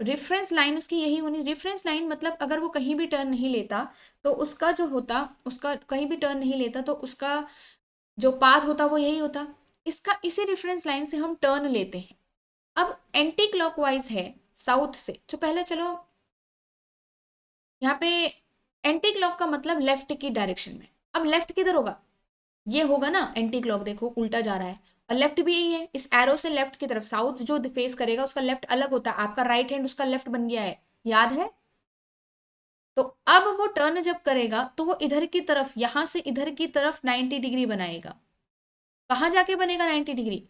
[SPEAKER 1] रेफरेंस लाइन उसकी यही होनी, रेफरेंस लाइन मतलब अगर वो कहीं भी टर्न नहीं लेता तो उसका जो होता, उसका कहीं भी टर्न नहीं लेता तो उसका जो पाथ होता वो यही होता। इसका इसी रेफरेंस लाइन से हम टर्न लेते हैं। अब एंटी क्लॉकवाइज है साउथ से, तो पहले चलो यहाँ पे एंटी क्लॉक का मतलब लेफ्ट की डायरेक्शन में। अब लेफ्ट किधर होगा, ये होगा ना एंटी क्लॉक, देखो उल्टा जा रहा है, और लेफ्ट भी यही है, इस एरो से लेफ्ट की तरफ साउथ जो फेस करेगा उसका लेफ्ट अलग होता है, आपका राइट हैंड उसका लेफ्ट बन गया है, याद है। तो अब वो टर्न जब करेगा तो वो इधर की तरफ, यहां से इधर की तरफ 90 डिग्री बनाएगा। कहाँ जाके बनेगा 90 डिग्री,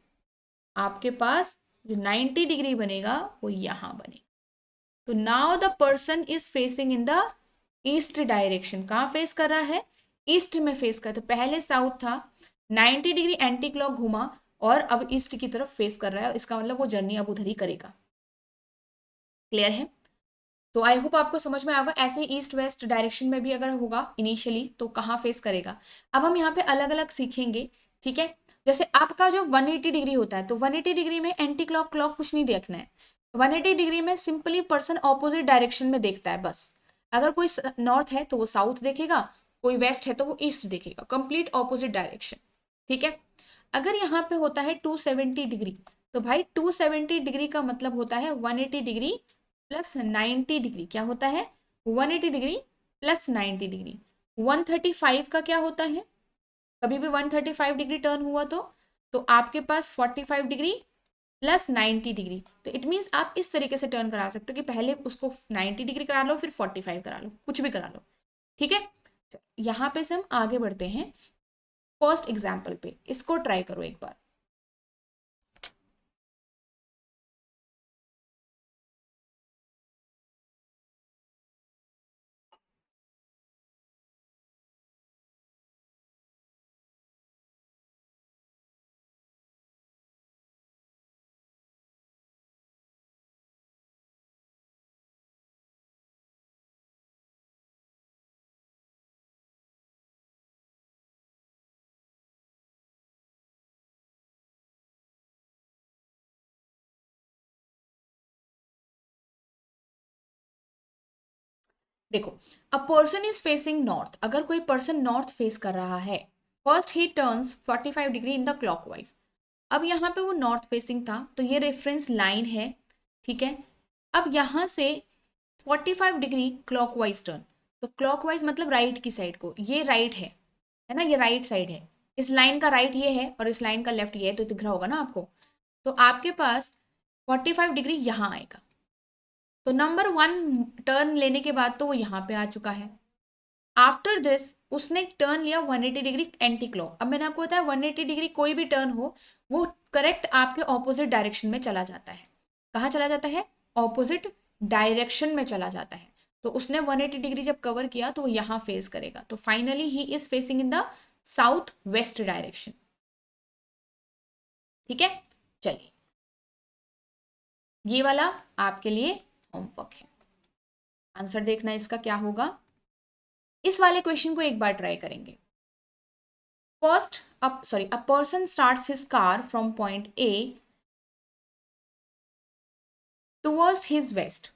[SPEAKER 1] आपके पास जो 90 डिग्री बनेगा वो यहां बनेगा। तो now the person is facing in the east direction, कहाँ फेस कर रहा है, ईस्ट में फेस कर। तो पहले साउथ था, 90 डिग्री एंटी क्लॉक घुमा और अब ईस्ट की तरफ फेस कर रहा है, इसका मतलब वो जर्नी अब उधर ही करेगा। क्लियर है। तो आई होप आपको समझ में आएगा। ऐसे ईस्ट वेस्ट डायरेक्शन में भी अगर होगा इनिशियली तो कहाँ फेस करेगा। अब हम यहाँ पे अलग अलग सीखेंगे, ठीक है। जैसे आपका जो 180 डिग्री होता है, तो 180 डिग्री में एंटी क्लॉक क्लॉक कुछ नहीं देखना है। 180 डिग्री में सिंपली पर्सन ऑपोजिट डायरेक्शन में देखता है बस। अगर कोई नॉर्थ है तो वो साउथ देखेगा, कोई वेस्ट है तो वो ईस्ट देखेगा, कंप्लीट ऑपोजिट डायरेक्शन, ठीक है। अगर यहाँ पे होता है 270 डिग्री, तो भाई 270 डिग्री का मतलब होता है 180 डिग्री प्लस 90 डिग्री, क्या होता है 180 डिग्री प्लस 90 डिग्री। 135 का क्या होता है, कभी भी 135 डिग्री टर्न हुआ तो आपके पास 45 डिग्री प्लस 90 डिग्री। तो इट मीन्स आप इस तरीके से टर्न करा सकते हो कि पहले उसको 90 डिग्री करा लो फिर 45 करा लो, कुछ भी करा लो, ठीक है। यहाँ पे से हम आगे बढ़ते हैं फर्स्ट एग्जाम्पल पे, इसको ट्राई करो एक बार। देखो, a person is facing north, अगर कोई पर्सन नॉर्थ फेस कर रहा है, first he turns 45 degree in the clockwise. अब यहाँ पे वो नॉर्थ फेसिंग था तो ये रेफरेंस लाइन है, ठीक है। अब यहाँ से 45 डिग्री क्लॉकवाइज टर्न, तो क्लॉकवाइज मतलब राइट की साइड को, ये राइट है ना, ये राइट साइड है, इस लाइन का राइट ये है और इस लाइन का लेफ्ट ये है, तो दिख रहा होगा ना आपको। तो आपके पास 45 डिग्री यहाँ आएगा। तो नंबर 1 टर्न लेने के बाद तो वो यहाँ पे आ चुका है। आफ्टर दिस उसने टर्न लिया 180 डिग्री एंटी क्लॉक। अब मैंने आपको बताया 180 डिग्री कोई भी टर्न हो वो करेक्ट आपके ऑपोजिट डायरेक्शन में चला जाता है। कहाँ चला जाता है, ऑपोजिट डायरेक्शन में चला जाता है। तो उसने 180 डिग्री जब कवर किया तो वो यहाँ फेस करेगा, तो finally he is facing in the south west direction, ठीक है। चलिए, ये वाला आपके लिए होमवर्क है, आंसर देखना इसका क्या होगा। इस वाले क्वेश्चन को एक बार ट्राई करेंगे। First a person starts his car from point A towards his west,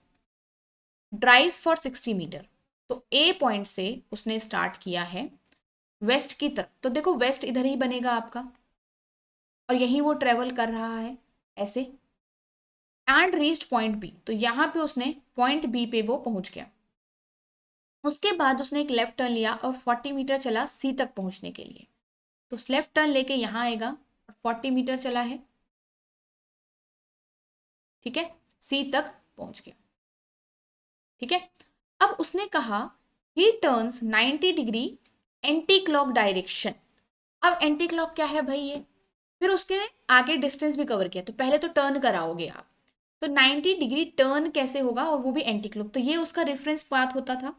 [SPEAKER 1] drives for 60 metre. तो A पॉइंट से उसने स्टार्ट किया है वेस्ट की तरफ। तो देखो वेस्ट इधर ही बनेगा आपका, और यहीं वो ट्रेवल कर रहा है ऐसे, एंड रीच्ड पॉइंट बी। तो यहाँ पे उसने पॉइंट बी पे वो पहुंच गया। उसके बाद उसने एक लेफ्ट टर्न लिया और 40 मीटर चला सी तक पहुंचने के लिए। तो लेफ्ट टर्न लेके यहाँ आएगा और 40 मीटर चला है, ठीक है, सी तक पहुंच गया, ठीक है। अब उसने कहा ही turns 90 degree anti clock direction. अब एंटी क्लॉक क्या है भाई ये, फिर उसके आगे डिस्टेंस भी कवर किया। तो पहले तो टर्न कराओगे आप, तो 90 डिग्री टर्न कैसे होगा, और वो भी एंटी क्लॉक। तो ये उसका रेफरेंस पाथ होता था,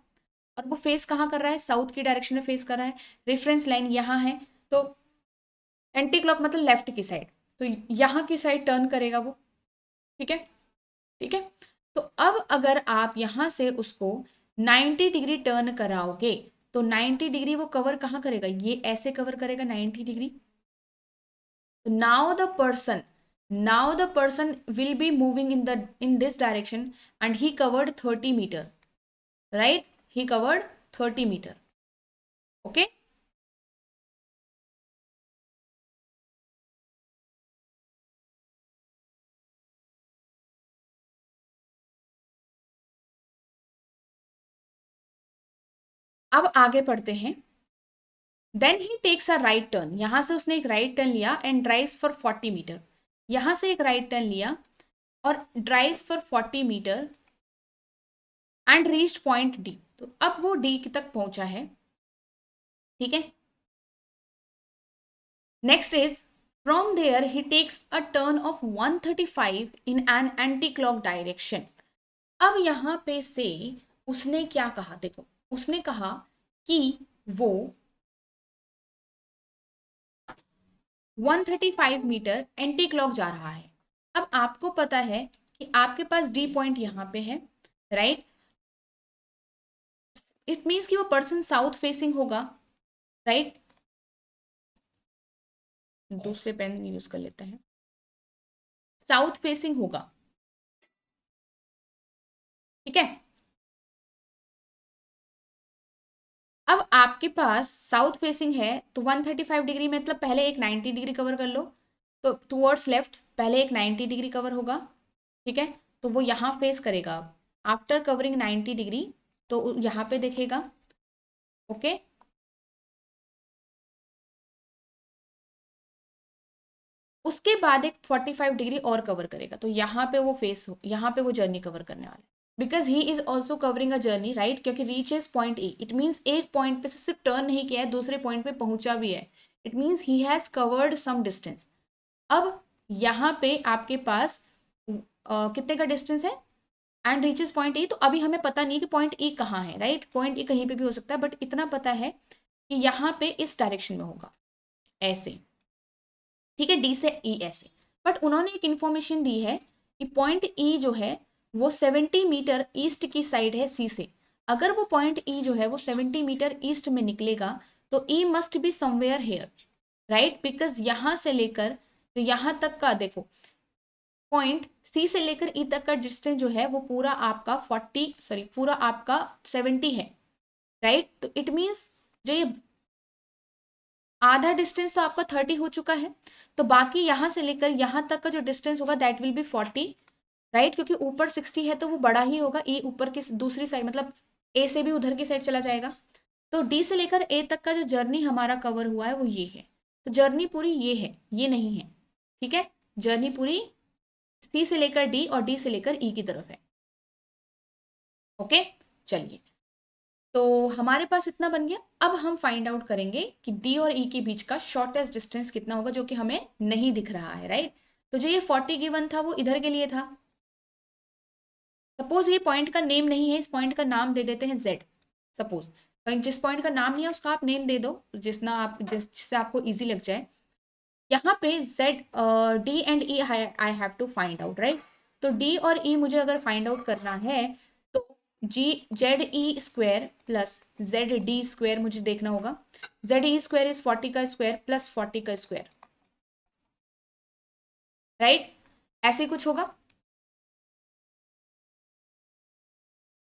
[SPEAKER 1] और वो फेस कहाँ कर रहा है, साउथ की डायरेक्शन में फेस कर रहा है। रेफरेंस लाइन यहाँ है, तो एंटी क्लॉक मतलब लेफ्ट की साइड, तो यहाँ की साइड टर्न करेगा वो, ठीक है, ठीक है। तो अब अगर आप यहाँ से उसको 90 डिग्री टर्न कराओगे, तो 90 डिग्री वो कवर कहाँ करेगा, ये ऐसे कवर करेगा 90 degree. now the person now the person will be moving in this direction, and he covered 30 meter, right, he covered 30 meter, okay। अब आगे पढ़ते हैं। Then he takes a right turn, यहां से उसने एक राइट टर्न लिया एंड ड्राइव्स फॉर 40 मीटर। यहां से एक राइट टर्न लिया और drives for 40 metre and reached point D. तो अब वो डी तक पहुंचा है, ठीक है। Next is from there he takes a turn of 135 in an anti clock direction. अब यहां पे से उसने क्या कहा, देखो उसने कहा कि वो 135 मीटर एंटी क्लॉक जा रहा है। अब आपको पता है कि आपके पास डी पॉइंट यहां पे है, राइट। इट मीन्स कि वो पर्सन साउथ फेसिंग होगा, राइट। दूसरे पेन यूज कर लेते हैं, साउथ फेसिंग होगा, ठीक है। अब आपके पास साउथ फेसिंग है, तो 135 डिग्री मतलब पहले एक 90 डिग्री कवर कर लो। तो टुवर्ड्स लेफ्ट पहले एक 90 डिग्री कवर होगा, ठीक है। तो वो यहाँ फेस करेगा आफ्टर कवरिंग 90 डिग्री, तो यहाँ पे देखेगा, ओके। उसके बाद एक 45 डिग्री और कवर करेगा, तो यहाँ पे वो फेस, यहाँ पे वो जर्नी कवर करने वाला है। Because he is also covering a journey, right, क्योंकि reaches point A, it means एक पॉइंट पे से सिर्फ टर्न नहीं किया है, दूसरे पॉइंट पे पहुंचा भी है। It means he has covered some distance. अब यहाँ पे आपके पास कितने का डिस्टेंस है, एंड रीचेस पॉइंट ई। तो अभी हमें पता नहीं कि पॉइंट ई कहाँ है, राइट, पॉइंट ई कहीं पे भी हो सकता है, बट इतना पता है कि यहाँ पे इस डायरेक्शन में होगा, ऐसे, ठीक है, डी से ई ऐसे। बट उन्होंने एक इंफॉर्मेशन दी है कि पॉइंट ई जो है वो 70 मीटर ईस्ट की साइड है सी से। अगर वो पॉइंट ई जो है वो 70 मीटर ईस्ट में निकलेगा, तो E must be somewhere here, right, because यहाँ से लेकर तो यहाँ तक का देखो, पॉइंट सी से लेकर ई तक का डिस्टेंस जो है वो पूरा आपका 40, सॉरी पूरा आपका 70 है, राइट। तो इट मीन्स जो ये आधा डिस्टेंस तो आपका 30 हो चुका है, तो बाकी यहाँ से लेकर यहाँ तक का जो डिस्टेंस होगा दैट विल बी 40, राइट, क्योंकि ऊपर 60 है तो वो बड़ा ही होगा। ए ऊपर की दूसरी साइड मतलब ए से भी उधर की साइड चला जाएगा। तो डी से लेकर ए तक का जो जर्नी हमारा कवर हुआ है वो ये है। तो जर्नी पूरी ये है, ये नहीं है, ठीक है। जर्नी पूरी सी से लेकर डी और डी से लेकर ई की तरफ है, ओके। चलिए, तो हमारे पास इतना बन गया। अब हम फाइंड आउट करेंगे कि डी और ई के बीच का शॉर्टेस्ट डिस्टेंस कितना होगा, जो कि हमें नहीं दिख रहा है, राइट। तो जो ये 40 गिवन था वो इधर के लिए था। सपोज ये पॉइंट का नेम नहीं है, इस पॉइंट का नाम दे देते हैं जेड। सपोज जिस पॉइंट का नाम नहीं है उसका आप नेम दे दो, जिससे आपको इजी लग जाए। यहाँ पे Z, D and E I have to find out, right. तो डी और ई मुझे अगर फाइंड आउट करना है, तो G Z E square plus Z D square मुझे देखना होगा। जेड ई स्क्वायर इज 40 का स्क्वायर प्लस 40 का स्क्वायर, राइट, ऐसे कुछ होगा।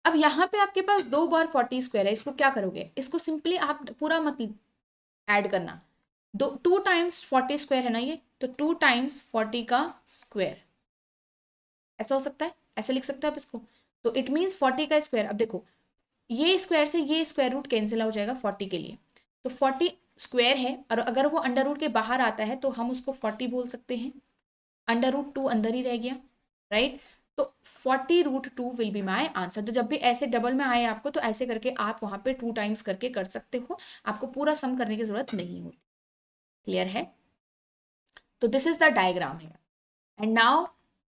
[SPEAKER 1] अब यहाँ पे आपके पास दो बार 40 स्क्वायर है, इसको क्या करोगे, इसको सिंपली आप पूरा मत ऐड करना, 2 टाइम्स 40 स्क्वायर है ना ये, तो 2 टाइम्स 40 का स्क्वायर, ऐसा हो सकता है, ऐसे लिख सकते हो आप इसको। तो इट मीन्स 40 का स्क्वायर। अब देखो ये स्क्वायर से ये स्क्वायर रूट कैंसिल हो जाएगा 40 के लिए, तो 40 स्क्वायर है, और अगर वो अंडर रूट के बाहर आता है तो हम उसको 40 बोल सकते हैं, अंडर रूट 2 अंदर ही रह गया, राइट। तो 40√2 विल बी माई आंसर। तो जब भी ऐसे डबल में आए आपको, तो ऐसे करके आप वहां पे 2 टाइम्स करके कर सकते हो, आपको पूरा सम करने की जरूरत नहीं होती। क्लियर है? तो दिस इज द डायग्राम है, and now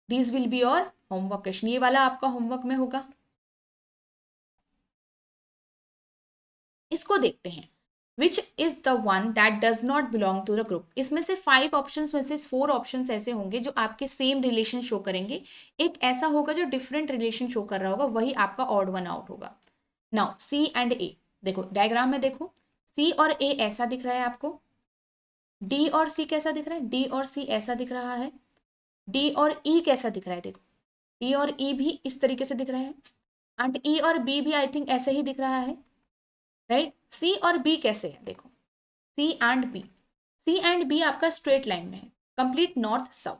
[SPEAKER 1] this will be your homework question. ये वाला आपका होमवर्क में होगा, इसको देखते हैं। Which is the one that does not belong to the group. इसमें से 5 ऑप्शन में से 4 ऑप्शन ऐसे होंगे जो आपके सेम रिलेशन शो करेंगे, एक ऐसा होगा जो डिफरेंट रिलेशन शो कर रहा होगा, वही आपका ऑड वन आउट होगा। नाउ सी एंड ए, देखो डायग्राम में देखो, सी और ए ऐसा दिख रहा है आपको, डी और सी कैसा दिख रहा है, डी और सी ऐसा दिख रहा है, डी और ई कैसा दिख रहा है, देखो डी और ई भी इस तरीके से दिख रहा है, एंड ई और बी भी आई थिंक ऐसे ही दिख रहा है, राइट। सी और बी कैसे है, देखो C and B, C and B आपका स्ट्रेट लाइन में है, कंप्लीट नॉर्थ साउथ,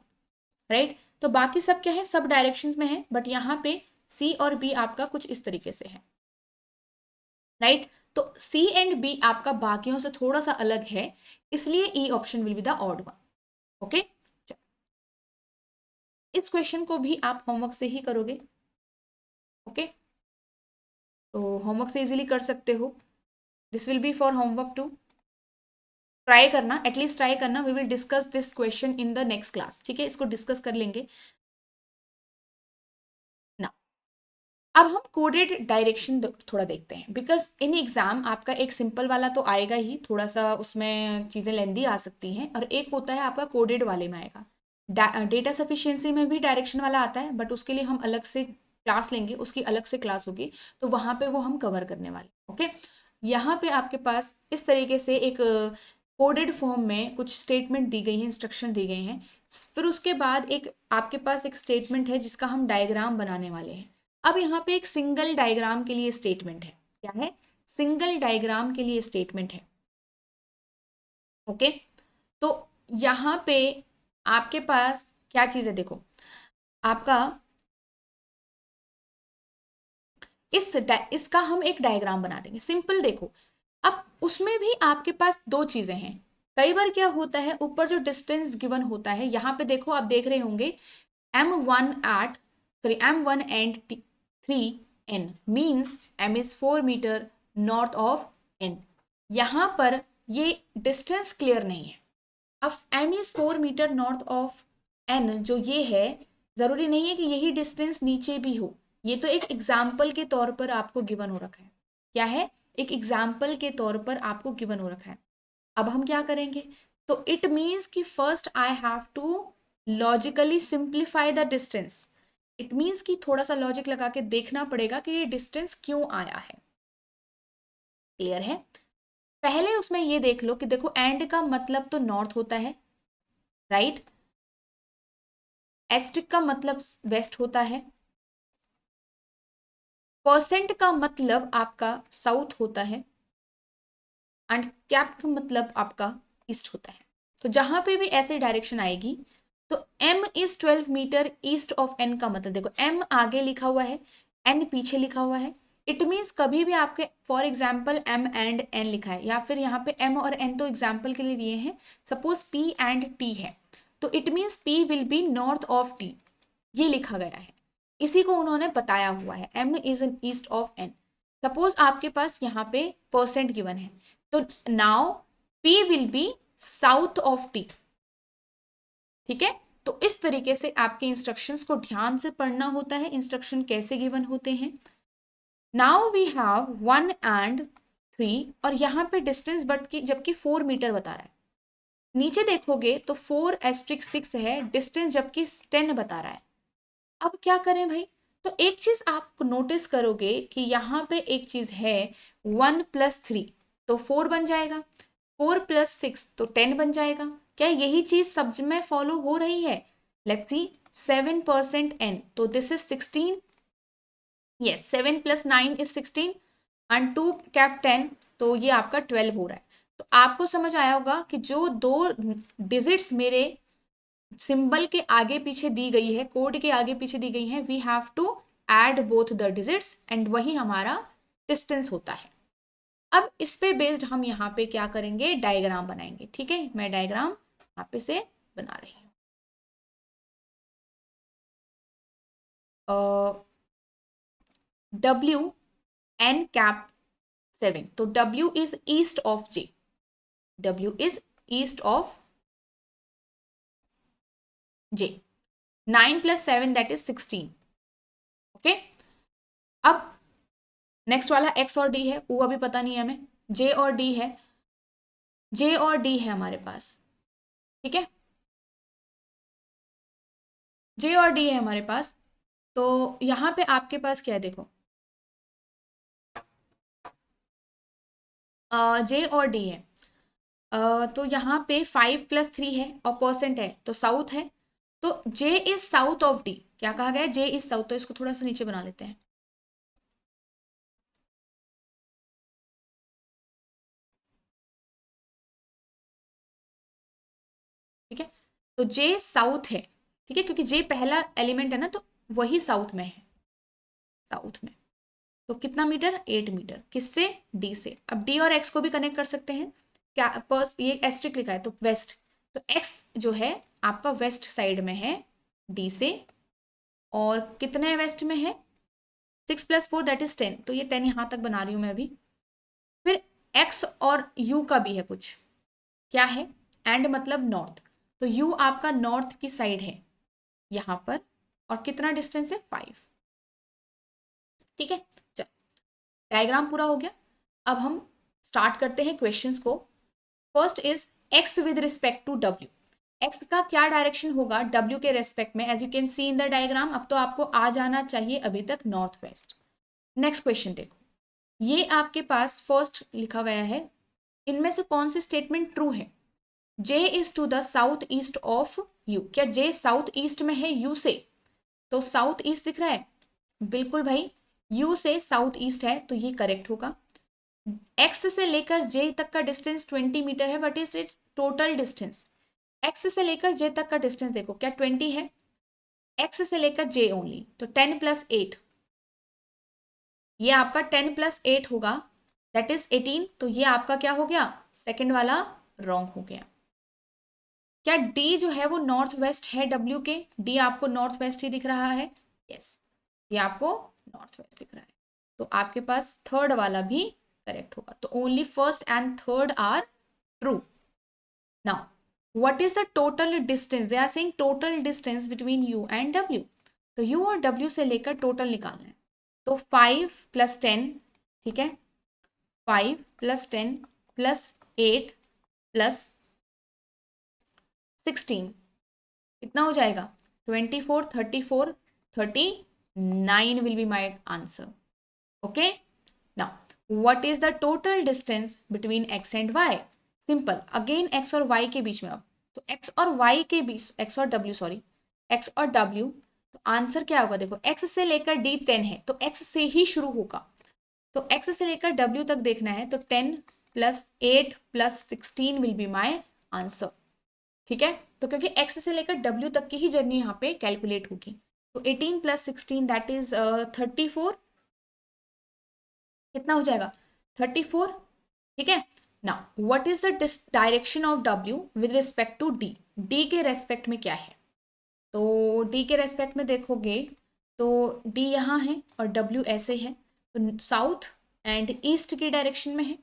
[SPEAKER 1] राइट। तो बाकी सब क्या है, सब डायरेक्शंस में है, बट यहाँ पे सी और बी आपका कुछ इस तरीके से है, राइट। तो सी एंड बी आपका बाकियों से थोड़ा सा अलग है, इसलिए E option will be the odd one. Okay, इस क्वेश्चन को भी आप होमवर्क से ही करोगे, ओके। तो होमवर्क से इजीली कर सकते हो, this will be for homework too. Try करना, एटलीस्ट ट्राई करना, we will discuss this question in the next class, ठीक है, इसको डिस्कस कर लेंगे ना। अब हम कोडेड डायरेक्शन थोड़ा देखते हैं, बिकॉज इन एग्जाम आपका एक सिंपल वाला तो आएगा ही, थोड़ा सा उसमें चीज़ें लेंदी आ सकती हैं, और एक होता है आपका कोडेड वाले में आएगा। डेटा सफिशिएंसी में भी डायरेक्शन वाला आता है, बट उसके लिए हम अलग से क्लास लेंगे, उसकी अलग से क्लास होगी, तो वहाँ पे वो हम कवर करने वाले, ओके। यहाँ पे आपके पास इस तरीके से एक कोडेड फॉर्म में कुछ स्टेटमेंट दी गई है, इंस्ट्रक्शन दी गई हैं, फिर उसके बाद एक आपके पास एक स्टेटमेंट है जिसका हम डायग्राम बनाने वाले हैं। अब यहाँ पे एक सिंगल डायग्राम के लिए स्टेटमेंट है, क्या है, सिंगल डायग्राम के लिए स्टेटमेंट है, ओके। तो यहाँ पे आपके पास क्या चीज़ है, देखो आपका इसका हम एक डायग्राम बना देंगे सिंपल। देखो अब उसमें भी आपके पास दो चीज़ें हैं, कई बार क्या होता है, ऊपर जो डिस्टेंस गिवन होता है, यहाँ पे देखो आप देख रहे होंगे M1 and 3n means M is 4 metre north of n। यहाँ पर ये डिस्टेंस क्लियर नहीं है। अब M is 4 metre north of n जो ये है, ज़रूरी नहीं है कि यही डिस्टेंस नीचे भी हो, ये तो एक एग्जाम्पल के तौर पर आपको गिवन हो रखा है। क्या है, एक एग्जाम्पल के तौर पर आपको गिवन हो रखा है। अब हम क्या करेंगे, तो इट मीन्स कि first I have to logically simplify the distance. It means कि थोड़ा सा लॉजिक लगा के देखना पड़ेगा कि ये डिस्टेंस क्यों आया है। क्लियर है? पहले उसमें ये देख लो कि देखो एंड का मतलब तो नॉर्थ होता है, राइट। एस्ट्रिक का मतलब वेस्ट होता है, परसेंट का मतलब आपका साउथ होता है, एंड कैप का मतलब आपका ईस्ट होता है। तो जहां पे भी ऐसे डायरेक्शन आएगी, तो m is 12 metre east of n का मतलब, देखो m आगे लिखा हुआ है, n पीछे लिखा हुआ है, इट मीन्स कभी भी आपके for example m and n लिखा है, या फिर यहाँ पे m और n तो एग्जाम्पल के लिए दिए हैं, सपोज p एंड t है, तो it means p will be north of t, ये लिखा गया है, इसी को उन्होंने बताया हुआ है, m is in east of n। Suppose आपके पास यहाँ पे परसेंट गिवन है, तो now p will be south of t, ठीक है। तो इस तरीके से आपके इंस्ट्रक्शंस को ध्यान से पढ़ना होता है, इंस्ट्रक्शन कैसे गिवन होते हैं। नाउ वी हैव 1 and 3, और यहाँ पे डिस्टेंस बट की जबकि 4 मीटर बता रहा है, नीचे देखोगे तो 4*6 है डिस्टेंस, जबकि 10 बता रहा है। अब क्या करें भाई, तो एक चीज आप नोटिस करोगे कि यहाँ पे एक चीज है 1 + 3 तो 4 बन जाएगा, 4 + 6 तो 10 बन जाएगा। क्या यही चीज सब में फॉलो हो रही है? लेट्स सी 7% n, तो this is 16, yes 7 + 9 is 16 and 2 cap 10, तो ये आपका 12 हो रहा है। तो आपको समझ आया होगा कि जो 2 डिजिट्स मेरे सिंबल के आगे पीछे दी गई है, कोड के आगे पीछे दी गई है, we have to add both the digits and वही हमारा डिस्टेंस होता है। अब इस पे बेस्ड हम यहाँ पे क्या करेंगे, डायग्राम बनाएंगे। ठीक है, मैं डायग्राम यहाँ पे से बना रही हूँ। W(n)(7), तो W is east of J, W is east of J, 9 + 7 that is 16। Okay, अब नेक्स्ट वाला X और D है, वो अभी पता नहीं है हमें। J और D है, J और D है हमारे पास। ठीक है, J और D है हमारे पास। तो यहाँ पे आपके पास क्या है, देखो J और D है। तो यहाँ पे 5 + 3 है और परसेंट है तो साउथ है, तो J is south of D। क्या कहा गया है, J इज साउथ। तो इसको थोड़ा सा नीचे बना लेते हैं। ठीक है, तो J साउथ है। ठीक है, क्योंकि J पहला एलिमेंट है ना, तो वही साउथ में है, साउथ में। तो कितना मीटर, 8 मीटर। किससे, D से। अब D और X को भी कनेक्ट कर सकते हैं। क्या ये एस्ट्रिक लिखा है तो वेस्ट, तो X जो है आपका वेस्ट साइड में है D से, और कितने वेस्ट में है, 6 + 4 दैट इज 10। तो ये 10 यहाँ तक बना रही हूँ मैं अभी। फिर X और U का भी है कुछ, क्या है, एंड मतलब नॉर्थ। तो U आपका नॉर्थ की साइड है यहाँ पर, और कितना डिस्टेंस है, 5। ठीक है, चल डायग्राम पूरा हो गया। अब हम स्टार्ट करते हैं क्वेश्चंस को। First is X with respect to W। X का क्या डायरेक्शन होगा W के रेस्पेक्ट में, as you can see in the diagram. अब तो आपको आ जाना चाहिए अभी तक नॉर्थ वेस्ट। नेक्स्ट क्वेश्चन देखो, ये आपके पास फर्स्ट लिखा गया है, इनमें से कौन सी स्टेटमेंट ट्रू है। J is to the south east of U। क्या J साउथ ईस्ट में है U से, तो साउथ ईस्ट दिख रहा है, बिल्कुल भाई, U से साउथ ईस्ट है, तो ये करेक्ट होगा। X से लेकर J तक का डिस्टेंस 20 मीटर है, but is it total distance. X से लेकर J तक का डिस्टेंस देखो, क्या 20 है, X से लेकर J ओनली, तो 10 + 8, ये आपका 10 + 8 होगा, दैट इज 18। तो ये आपका क्या हो गया, सेकंड वाला रॉन्ग हो गया। क्या D जो है वो नॉर्थ वेस्ट है W के, D आपको नॉर्थ वेस्ट ही दिख रहा है, यस, ये आपको नॉर्थ वेस्ट दिख रहा है। तो आपके पास थर्ड वाला भी करेक्ट होगा। तो only first and third are true. Now what is the total distance, they are saying total distance between U and W। तो U और W से लेकर टोटल निकालना है। तो 5 + 10, ठीक है, 5 + 10 + 8 + 16 कितना हो जाएगा, 24, 34, 39 will be my answer. Okay, now what is the total distance between X and Y। Simple, again X और Y के बीच में। अब तो X और Y के बीच, X और W, सॉरी, X और W, तो आंसर क्या होगा, देखो X से लेकर D 10 है, तो X से ही शुरू होगा। तो X से लेकर W तक देखना है, तो 10 + 8 + 16 विल बी माई आंसर। ठीक है, तो क्योंकि X से लेकर W तक की ही जर्नी यहाँ पे कैलकुलेट होगी, तो 18 + 16 दैट इज 34, कितना हो जाएगा, 34। ठीक है, now what is the direction of W with respect to D। D के रेस्पेक्ट में क्या है, तो D के रेस्पेक्ट में देखोगे तो D यहाँ है और W ऐसे है, तो साउथ एंड ईस्ट की डायरेक्शन में है।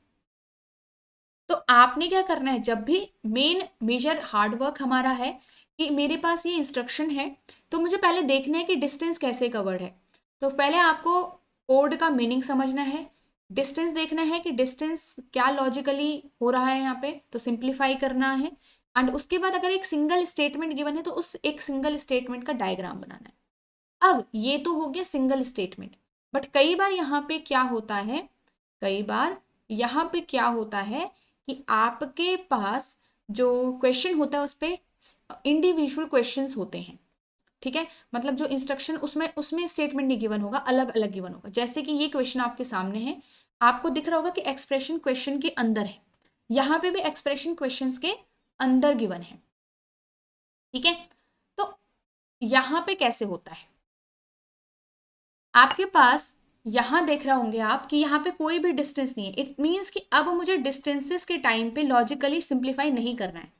[SPEAKER 1] तो आपने क्या करना है, जब भी मेन मेजर हार्डवर्क हमारा है कि मेरे पास ये इंस्ट्रक्शन है, तो मुझे पहले देखना है कि डिस्टेंस कैसे कवर्ड है। तो पहले आपको कोड का मीनिंग समझना है, डिस्टेंस देखना है कि डिस्टेंस क्या लॉजिकली हो रहा है यहाँ पे, तो सिंप्लीफाई करना है। एंड उसके बाद अगर एक सिंगल स्टेटमेंट गिवन है, तो उस एक सिंगल स्टेटमेंट का डायग्राम बनाना है। अब ये तो हो गया सिंगल स्टेटमेंट, बट कई बार यहाँ पे क्या होता है, कई बार यहाँ पे क्या होता है कि आपके पास जो क्वेश्चन होता है उस पर इंडिविजुअल क्वेश्चंस होते हैं। ठीक है, मतलब जो इंस्ट्रक्शन उसमें उसमें स्टेटमेंट नहीं गिवन होगा, अलग अलग गिवन होगा। जैसे कि ये क्वेश्चन आपके सामने है, आपको दिख रहा होगा कि एक्सप्रेशन क्वेश्चन के अंदर है, यहाँ पे भी एक्सप्रेशन क्वेश्चंस के अंदर गिवन है, ठीक है। तो यहाँ पे कैसे होता है, आपके पास यहाँ देख रहे होंगे आप कि यहाँ पे कोई भी डिस्टेंस नहीं है। इट मीन्स कि अब मुझे डिस्टेंसेस के टाइम पे लॉजिकली सिंप्लीफाई नहीं करना है।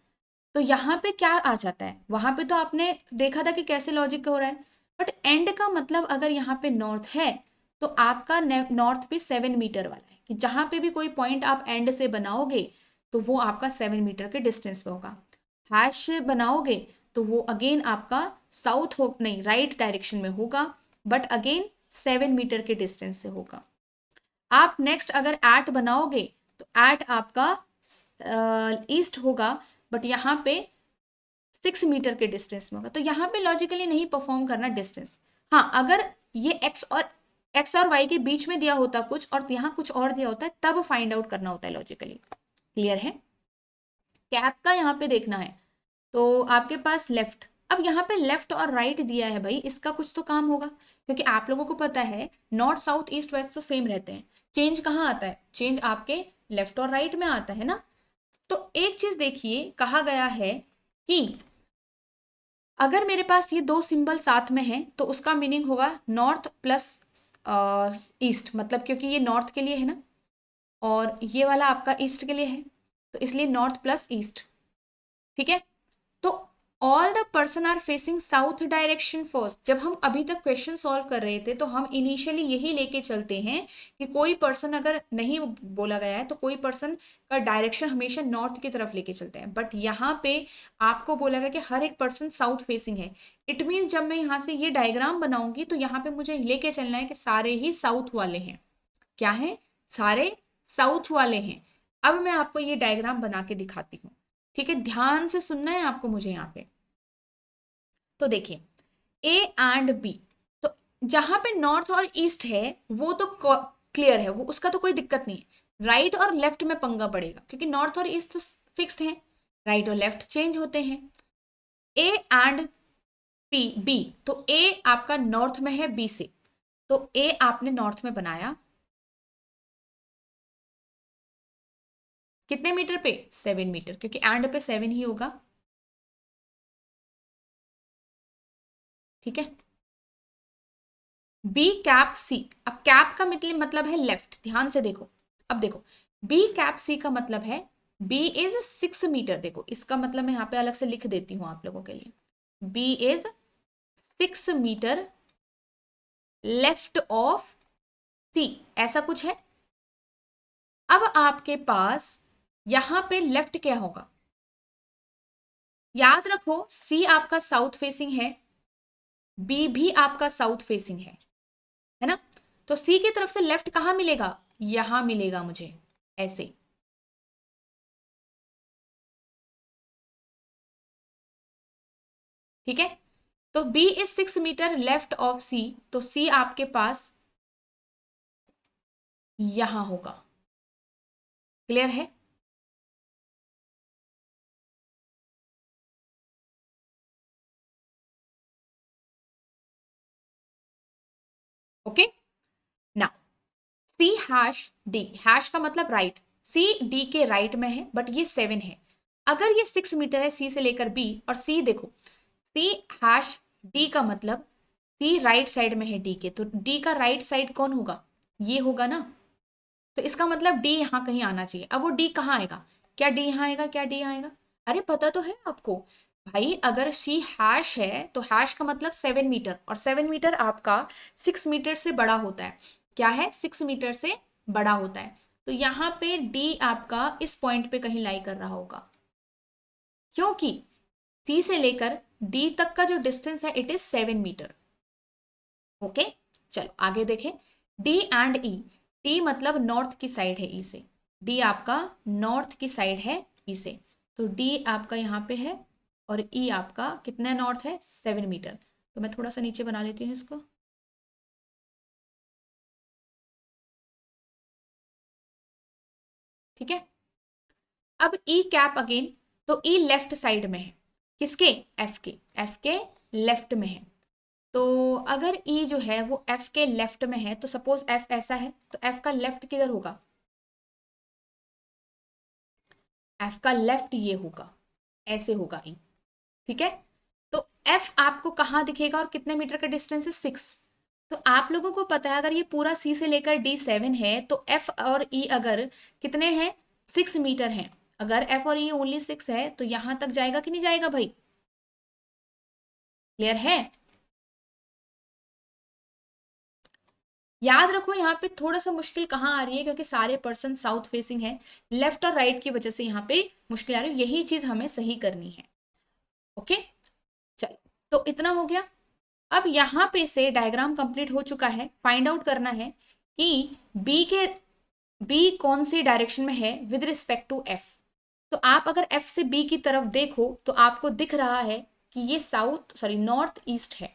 [SPEAKER 1] तो यहाँ पे क्या आ जाता है, वहां पे तो आपने देखा था कि कैसे लॉजिक हो रहा है, बट एंड का मतलब अगर यहाँ पे नॉर्थ है तो आपका नॉर्थ पे 7 मीटर वाला है, कि जहां पे भी कोई पॉइंट आप एंड से बनाओगे तो वो आपका 7 मीटर के डिस्टेंस पे होगा। हैश बनाओगे तो वो अगेन आपका साउथ हो नहीं राइट डायरेक्शन में होगा, बट अगेन 7 मीटर के डिस्टेंस से होगा। आप नेक्स्ट अगर एट बनाओगे तो एट आपका ईस्ट होगा, बट यहाँ पे 6 मीटर के डिस्टेंस में होगा। तो यहाँ पे लॉजिकली नहीं परफॉर्म करना डिस्टेंस। हाँ, अगर ये एक्स और वाई के बीच में दिया होता कुछ और यहाँ कुछ और दिया होता है तब फाइंड आउट करना होता है लॉजिकली। क्लियर है। कैप का यहाँ पे देखना है तो आपके पास लेफ्ट, अब यहाँ पे लेफ्ट और राइट दिया है भाई, इसका कुछ तो काम होगा, क्योंकि आप लोगों को पता है नॉर्थ साउथ ईस्ट वेस्ट तो सेम रहते हैं। चेंज कहाँ आता है, चेंज आपके लेफ्ट और राइट में आता है ना। तो एक चीज देखिए, कहा गया है कि अगर मेरे पास ये दो सिंबल साथ में हैं तो उसका मीनिंग होगा नॉर्थ प्लस ईस्ट, मतलब क्योंकि ये नॉर्थ के लिए है ना और ये वाला आपका ईस्ट के लिए है, तो इसलिए नॉर्थ प्लस ईस्ट, ठीक है। तो all the person are facing south direction first. जब हम अभी तक क्वेश्चन सॉल्व कर रहे थे तो हम इनिशियली यही लेके चलते हैं कि कोई पर्सन अगर नहीं बोला गया है तो कोई पर्सन का डायरेक्शन हमेशा नॉर्थ की तरफ लेके चलते हैं, बट यहाँ पे आपको बोला गया कि हर एक पर्सन साउथ फेसिंग है। इट मीन्स जब मैं यहाँ से ये डायग्राम बनाऊंगी तो यहाँ पे मुझे लेके चलना है कि सारे ही साउथ वाले हैं। क्या है, सारे साउथ वाले हैं। अब मैं आपको ये डायग्राम बना के दिखाती हूँ, ठीक है, ध्यान से सुनना है आपको मुझे यहाँ पे। तो देखिए ए एंड बी, तो जहां पे नॉर्थ और ईस्ट है वो तो क्लियर है, वो उसका तो कोई दिक्कत नहीं है। राइट और लेफ्ट में पंगा पड़ेगा क्योंकि नॉर्थ और ईस्ट फिक्स्ड है, राइट और लेफ्ट चेंज होते हैं। ए एंड बी, तो ए आपका नॉर्थ में है बी से, तो ए आपने नॉर्थ में बनाया कितने मीटर पे, 7 मीटर, क्योंकि एंड पे 7 ही होगा, ठीक है। बी कैप सी, अब कैप का मतलब है लेफ्ट, ध्यान से देखो। अब देखो बी कैप सी का मतलब है बी इज 6 मीटर, देखो इसका मतलब मैं यहाँ पे अलग से लिख देती हूँ आप लोगों के लिए। B is 6 metre left of C, ऐसा कुछ है। अब आपके पास यहां पे लेफ्ट क्या होगा, याद रखो सी आपका साउथ फेसिंग है, बी भी आपका साउथ फेसिंग है ना। तो सी की तरफ से लेफ्ट कहां मिलेगा, यहां मिलेगा मुझे, ऐसे, ठीक है। तो B is 6 metre left of C, तो C आपके पास यहां होगा। क्लियर है। Okay, now C hash D, hash का मतलब राइट, C D के राइट में है बट ये 7 है। अगर ये 6 मीटर है C से लेकर B, और C देखो C हैश D का मतलब C राइट साइड में है D के, तो D का राइट साइड कौन होगा, ये होगा ना। तो इसका मतलब डी यहाँ कहीं आना चाहिए। अब वो डी कहाँ आएगा, क्या डी यहाँ आएगा, क्या डी यहाँ आएगा, अरे पता तो है आपको भाई, अगर सी हैश है तो हैश का मतलब 7 मीटर, और 7 मीटर आपका 6 मीटर से बड़ा होता है। क्या है, 6 मीटर से बड़ा होता है। तो यहाँ पे डी आपका इस पॉइंट पे कहीं लाई कर रहा होगा, क्योंकि सी से लेकर डी तक का जो डिस्टेंस है इट इज 7 मीटर। ओके, चलो आगे देखें। डी एंड ई, डी मतलब नॉर्थ की साइड है ई से, डी आपका नॉर्थ की साइड है ई से, तो डी आपका यहाँ पे है और ई आपका कितना नॉर्थ है, 7 मीटर। तो मैं थोड़ा सा नीचे बना लेती हूँ इसको, ठीक है। अब ई कैप अगेन, तो ई लेफ्ट साइड में है, किसके, एफ के, एफ के लेफ्ट में है। तो अगर ई जो है वो एफ के लेफ्ट में है, तो सपोज एफ ऐसा है तो एफ का लेफ्ट किधर होगा, एफ का लेफ्ट ये होगा, ऐसे होगा ई, ठीक है। तो एफ आपको कहाँ दिखेगा और कितने मीटर का डिस्टेंस है, 6। तो आप लोगों को पता है अगर ये पूरा सी से लेकर डी 7 है तो एफ और ई अगर कितने हैं, 6 मीटर हैं। अगर एफ और ई ओनली 6 है तो यहां तक जाएगा कि नहीं जाएगा भाई, क्लियर है। याद रखो यहाँ पे थोड़ा सा मुश्किल कहाँ आ रही है, क्योंकि सारे पर्सन साउथ फेसिंग है, लेफ्ट और राइट की वजह से यहाँ पे मुश्किल आ रही है, यही चीज हमें सही करनी है। ओके, चलो तो इतना हो गया। अब यहाँ पे से डायग्राम कंप्लीट हो चुका है, फाइंड आउट करना है कि बी कौन सी डायरेक्शन में है विद रिस्पेक्ट टू एफ। तो आप अगर एफ से बी की तरफ देखो तो आपको दिख रहा है कि ये नॉर्थ ईस्ट है,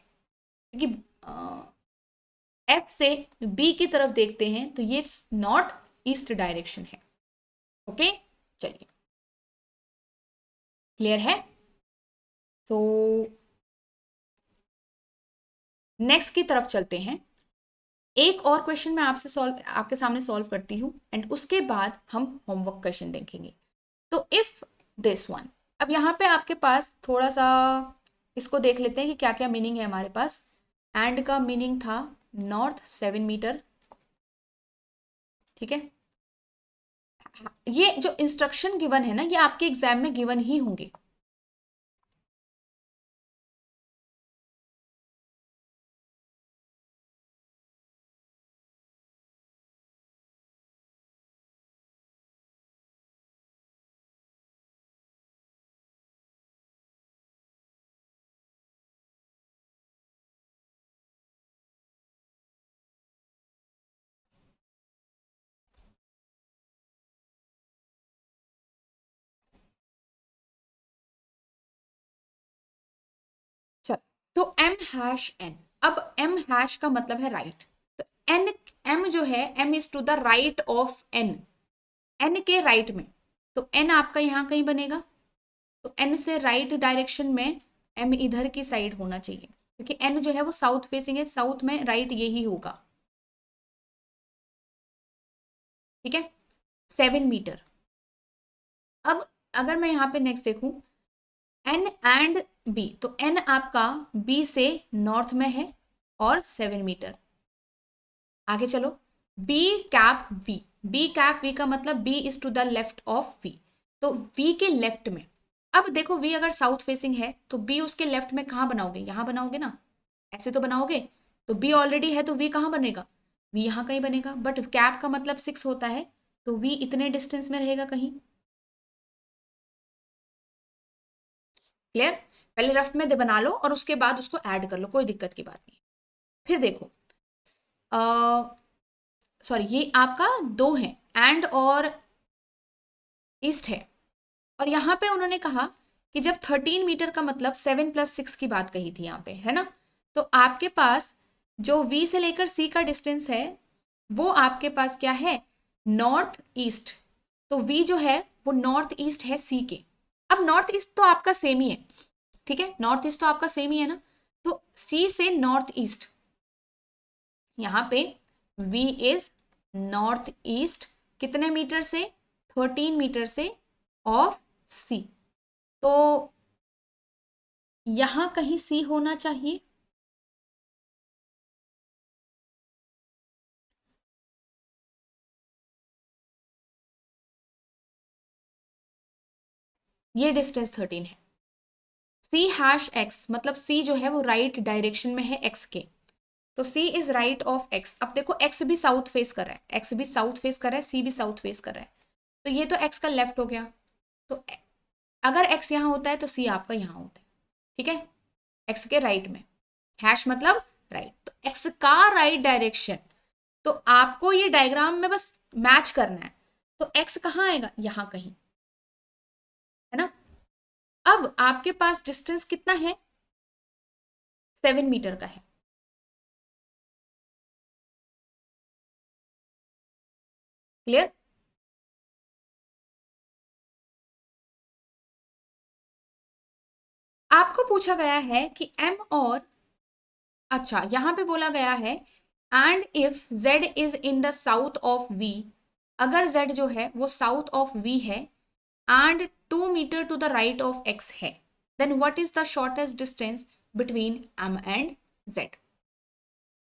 [SPEAKER 1] क्योंकि एफ से बी की तरफ देखते हैं तो ये नॉर्थ ईस्ट डायरेक्शन है। ओके, चलिए क्लियर है। तो नेक्स्ट की तरफ चलते हैं। एक और क्वेश्चन मैं आपके सामने सॉल्व करती हूँ एंड उसके बाद हम होमवर्क क्वेश्चन देखेंगे। तो इफ दिस वन, अब यहाँ पे आपके पास थोड़ा सा इसको देख लेते हैं कि क्या क्या मीनिंग है हमारे पास। एंड का मीनिंग था नॉर्थ 7 मीटर, ठीक है। ये जो इंस्ट्रक्शन गिवन है ना, ये आपके एग्जाम में गिवन ही होंगे। चल, तो एम हैश एन, अब एम हैश का मतलब है राइट, तो एन, एम जो है M is to the right of N, N के राइट में, तो एन आपका यहां कहीं बनेगा। तो एन से राइट डायरेक्शन में एम इधर की साइड होना चाहिए, क्योंकि एन जो है वो साउथ फेसिंग है, साउथ में राइट यही होगा, ठीक है। 7 मीटर। अब अगर मैं यहाँ पे नेक्स्ट देखूं, एन एंड बी, तो एन आपका बी से नॉर्थ में है और 7 मीटर। आगे चलो, B cap V, B cap V का मतलब B is to the left of V, तो वी के लेफ्ट में। अब देखो वी अगर साउथ फेसिंग है तो बी उसके लेफ्ट में कहाँ बनाओगे, यहाँ बनाओगे ना, ऐसे तो बनाओगे। तो बी ऑलरेडी है तो वी कहाँ बनेगा, वी यहाँ कहीं बनेगा, बट कैप का मतलब 6 होता है, तो वी इतने डिस्टेंस में रहेगा कहीं। क्लियर, पहले रफ में बना लो और उसके बाद उसको ऐड कर लो, कोई दिक्कत की बात नहीं। फिर देखो, सॉरी ये आपका दो है, एंड और ईस्ट है, और यहाँ पे उन्होंने कहा कि जब 13 मीटर का मतलब 7 + 6 की बात कही थी यहाँ पे, है ना। तो आपके पास जो वी से लेकर सी का डिस्टेंस है वो आपके पास क्या है, नॉर्थ ईस्ट। तो वी जो है वो नॉर्थ ईस्ट है सी के। अब नॉर्थ ईस्ट तो आपका सेम ही है, ठीक है, नॉर्थ ईस्ट तो आपका सेम ही है ना। तो सी से नॉर्थ ईस्ट, यहाँ पे वी इज नॉर्थ ईस्ट कितने मीटर से, 13 मीटर से ऑफ सी। तो यहां कहीं सी होना चाहिए, ये डिस्टेंस 13 है। सी हैश एक्स मतलब सी जो है वो राइट डायरेक्शन में है एक्स के, तो सी इज राइट ऑफ एक्स। अब देखो एक्स भी साउथ फेस कर रहा है, एक्स भी साउथ फेस कर रहा है, सी भी साउथ फेस कर रहा है, तो ये तो एक्स का लेफ्ट हो गया। तो अगर एक्स यहाँ होता है तो सी आपका यहाँ होता है, ठीक है, एक्स के राइट में, हैश मतलब राइट, तो एक्स का राइट डायरेक्शन। तो आपको ये डायग्राम में बस मैच करना है, तो एक्स कहाँ आएगा, यहाँ कहीं, है ना। अब आपके पास डिस्टेंस कितना है, 7 मीटर का है। क्लियर, आपको पूछा गया है कि एम और, अच्छा यहां पे बोला गया है and if Z is in the south of V, अगर जेड जो है वो साउथ ऑफ वी है and 2 metre to the right of x है, then what is the shortest distance between m and z?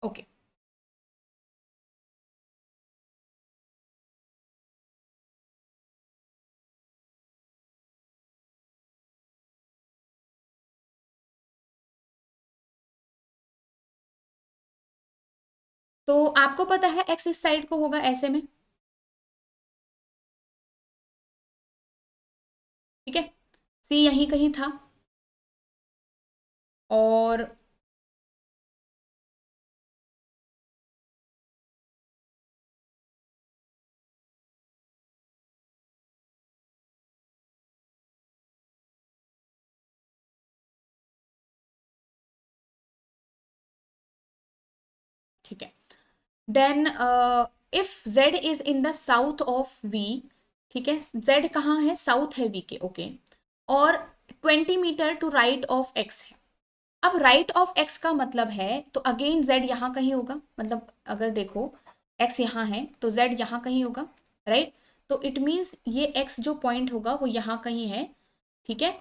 [SPEAKER 1] Okay, तो आपको पता है x इस साइड को होगा ऐसे में, ठीक है, c यहीं कहीं था, और ठीक है, then if z is in the south of v, ठीक है, z कहाँ है, साउथ है v के, ओके, और 20 metre to right of x है। अब राइट ऑफ x का मतलब है तो अगेन z यहाँ कहीं होगा, मतलब अगर देखो x यहाँ है तो z यहाँ कहीं होगा, राइट, तो इट मीन्स ये x जो पॉइंट होगा वो यहाँ कहीं है, ठीक है,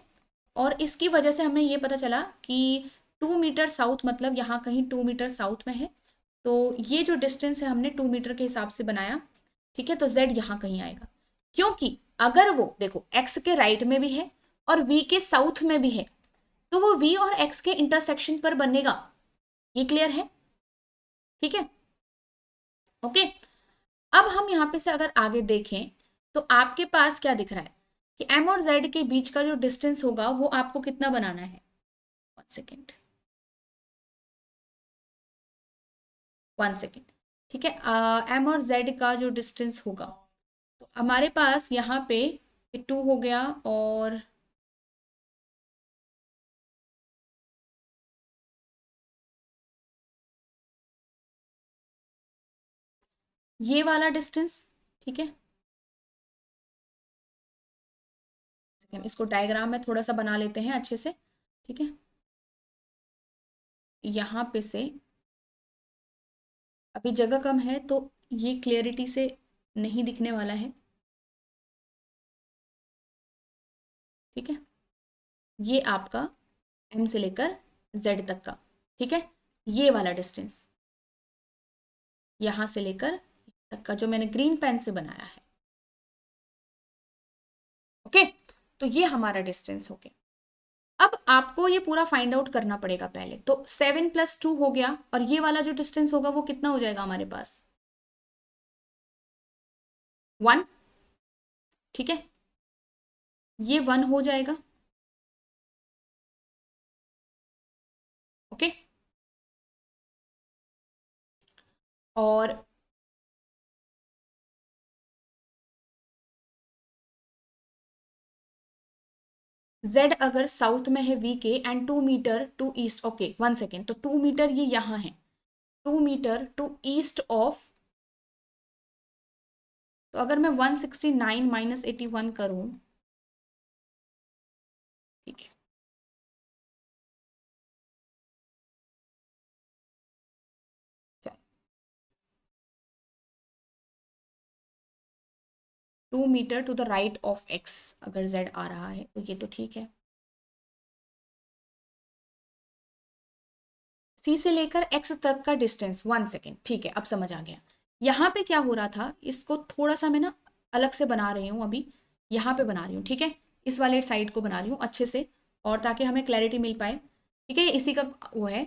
[SPEAKER 1] और इसकी वजह से हमें ये पता चला कि 2 मीटर साउथ मतलब यहाँ कहीं 2 मीटर साउथ में है, तो ये जो डिस्टेंस है हमने 2 मीटर के हिसाब से बनाया, ठीक है, तो z यहाँ कहीं आएगा, क्योंकि अगर वो देखो x के राइट में भी है और v के साउथ में भी है, तो वो v और x के इंटरसेक्शन पर बनेगा, ये क्लियर है, ठीक है, ओके। अब हम यहाँ पे से अगर आगे देखें तो आपके पास क्या दिख रहा है कि m और z के बीच का जो डिस्टेंस होगा वो आपको कितना बनाना है, 1 सेकेंड, 1 सेकेंड, ठीक है, m और z का जो डिस्टेंस होगा, तो हमारे पास यहाँ पे 2 हो गया, और ये वाला डिस्टेंस, ठीक है, हम इसको डायग्राम में थोड़ा सा बना लेते हैं अच्छे से, ठीक है, यहाँ पे से अभी जगह कम है तो ये क्लियरिटी से नहीं दिखने वाला है, ठीक है, ये आपका m से लेकर z तक का, ठीक है, ये वाला डिस्टेंस यहाँ से लेकर तक का जो मैंने ग्रीन पेन से बनाया है, ओके, तो ये हमारा डिस्टेंस हो गया। अब आपको ये पूरा फाइंड आउट करना पड़ेगा पहले, तो 7 + 2 हो गया, और ये वाला जो डिस्टेंस होगा वो कितना हो जाएगा हमारे पास, 1, ठीक है, ये 1 हो जाएगा, ओके, और z अगर साउथ में है v के and 2 metre to east, okay 1 second, तो 2 मीटर ये यहाँ है, 2 मीटर टू ईस्ट ऑफ, तो अगर मैं 169 - 81 करूं, ठीक है, चल 2 metre to the right of x अगर z आ रहा है तो ये तो ठीक है, c से लेकर x तक का डिस्टेंस, 1 सेकेंड, ठीक है, अब समझ आ गया। यहाँ पे क्या हो रहा था, इसको थोड़ा सा मैं ना अलग से बना रही हूँ अभी, यहाँ पे बना रही हूँ, ठीक है, इस वाले साइड को बना रही हूँ अच्छे से, और ताकि हमें क्लैरिटी मिल पाए, ठीक है, इसी का वो है,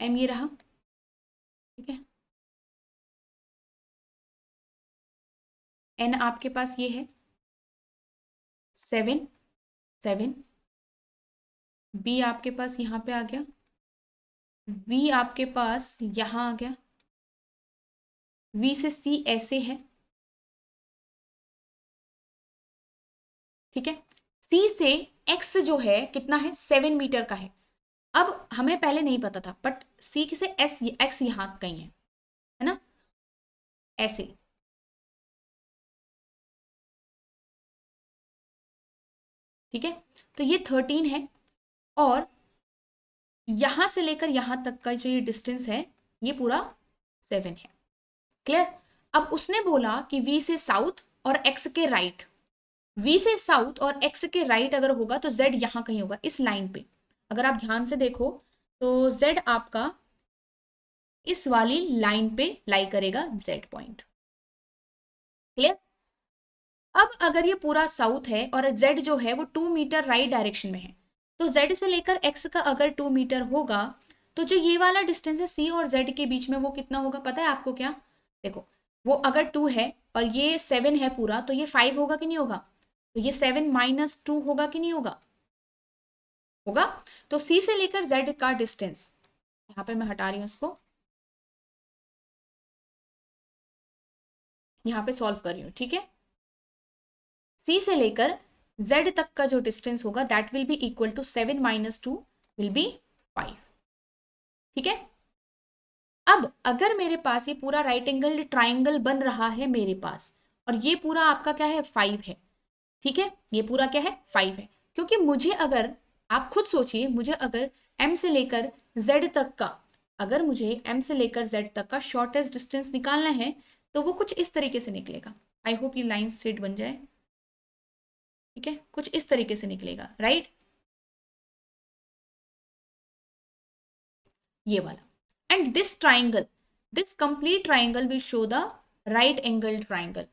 [SPEAKER 1] m ये रहा, ठीक है, n आपके पास ये है 7, 7, b आपके पास यहाँ पे आ गया, v आपके पास यहाँ आ गया, v से c ऐसे है, ठीक है, c से x जो है कितना है, 7 मीटर का है। अब हमें पहले नहीं पता था, बट c से s x यहाँ कहीं है ना, ऐसे, ठीक है, तो ये 13 है, और यहां से लेकर यहां तक का जो ये डिस्टेंस है ये पूरा 7 है, क्लियर। अब उसने बोला कि v से साउथ और x के राइट, V से साउथ और x के राइट अगर होगा तो z यहाँ कहीं होगा इस लाइन पे। अगर आप ध्यान से देखो तो z आपका इस वाली लाइन पे लाई करेगा, z पॉइंट। क्लियर? अब अगर ये पूरा साउथ है और z जो है वो 2 मीटर राइट डायरेक्शन में है, तो z से लेकर x का अगर 2 मीटर होगा तो जो ये वाला डिस्टेंस है c और z के बीच में वो कितना होगा पता है आपको क्या? देखो, वो अगर 2 है और ये 7 है पूरा, तो ये 5 होगा कि नहीं होगा? तो ये 7 माइनस 2 होगा कि नहीं होगा? होगा। तो c से लेकर z का डिस्टेंस, यहाँ पे मैं हटा रही हूँ इसको, यहाँ पे सॉल्व कर रही हूँ, ठीक है। c से लेकर z तक का जो डिस्टेंस होगा that will be equal to 7 minus 2 will be 5, ठीक है। अब अगर मेरे पास ये पूरा राइट एंगल ट्राइंगल बन रहा है मेरे पास, और ये पूरा आपका क्या है 5 है, ठीक है, ये पूरा क्या है 5 है, क्योंकि मुझे अगर, आप खुद सोचिए, मुझे अगर m से लेकर z तक का, अगर मुझे m से लेकर z तक का शॉर्टेस्ट डिस्टेंस निकालना है तो वो कुछ इस तरीके से निकलेगा। आई होप ये लाइन स्ट्रेट बन जाए, ठीक है, कुछ इस तरीके से निकलेगा, राइट, ये वाला। And this triangle, this complete triangle will show the right angle triangle,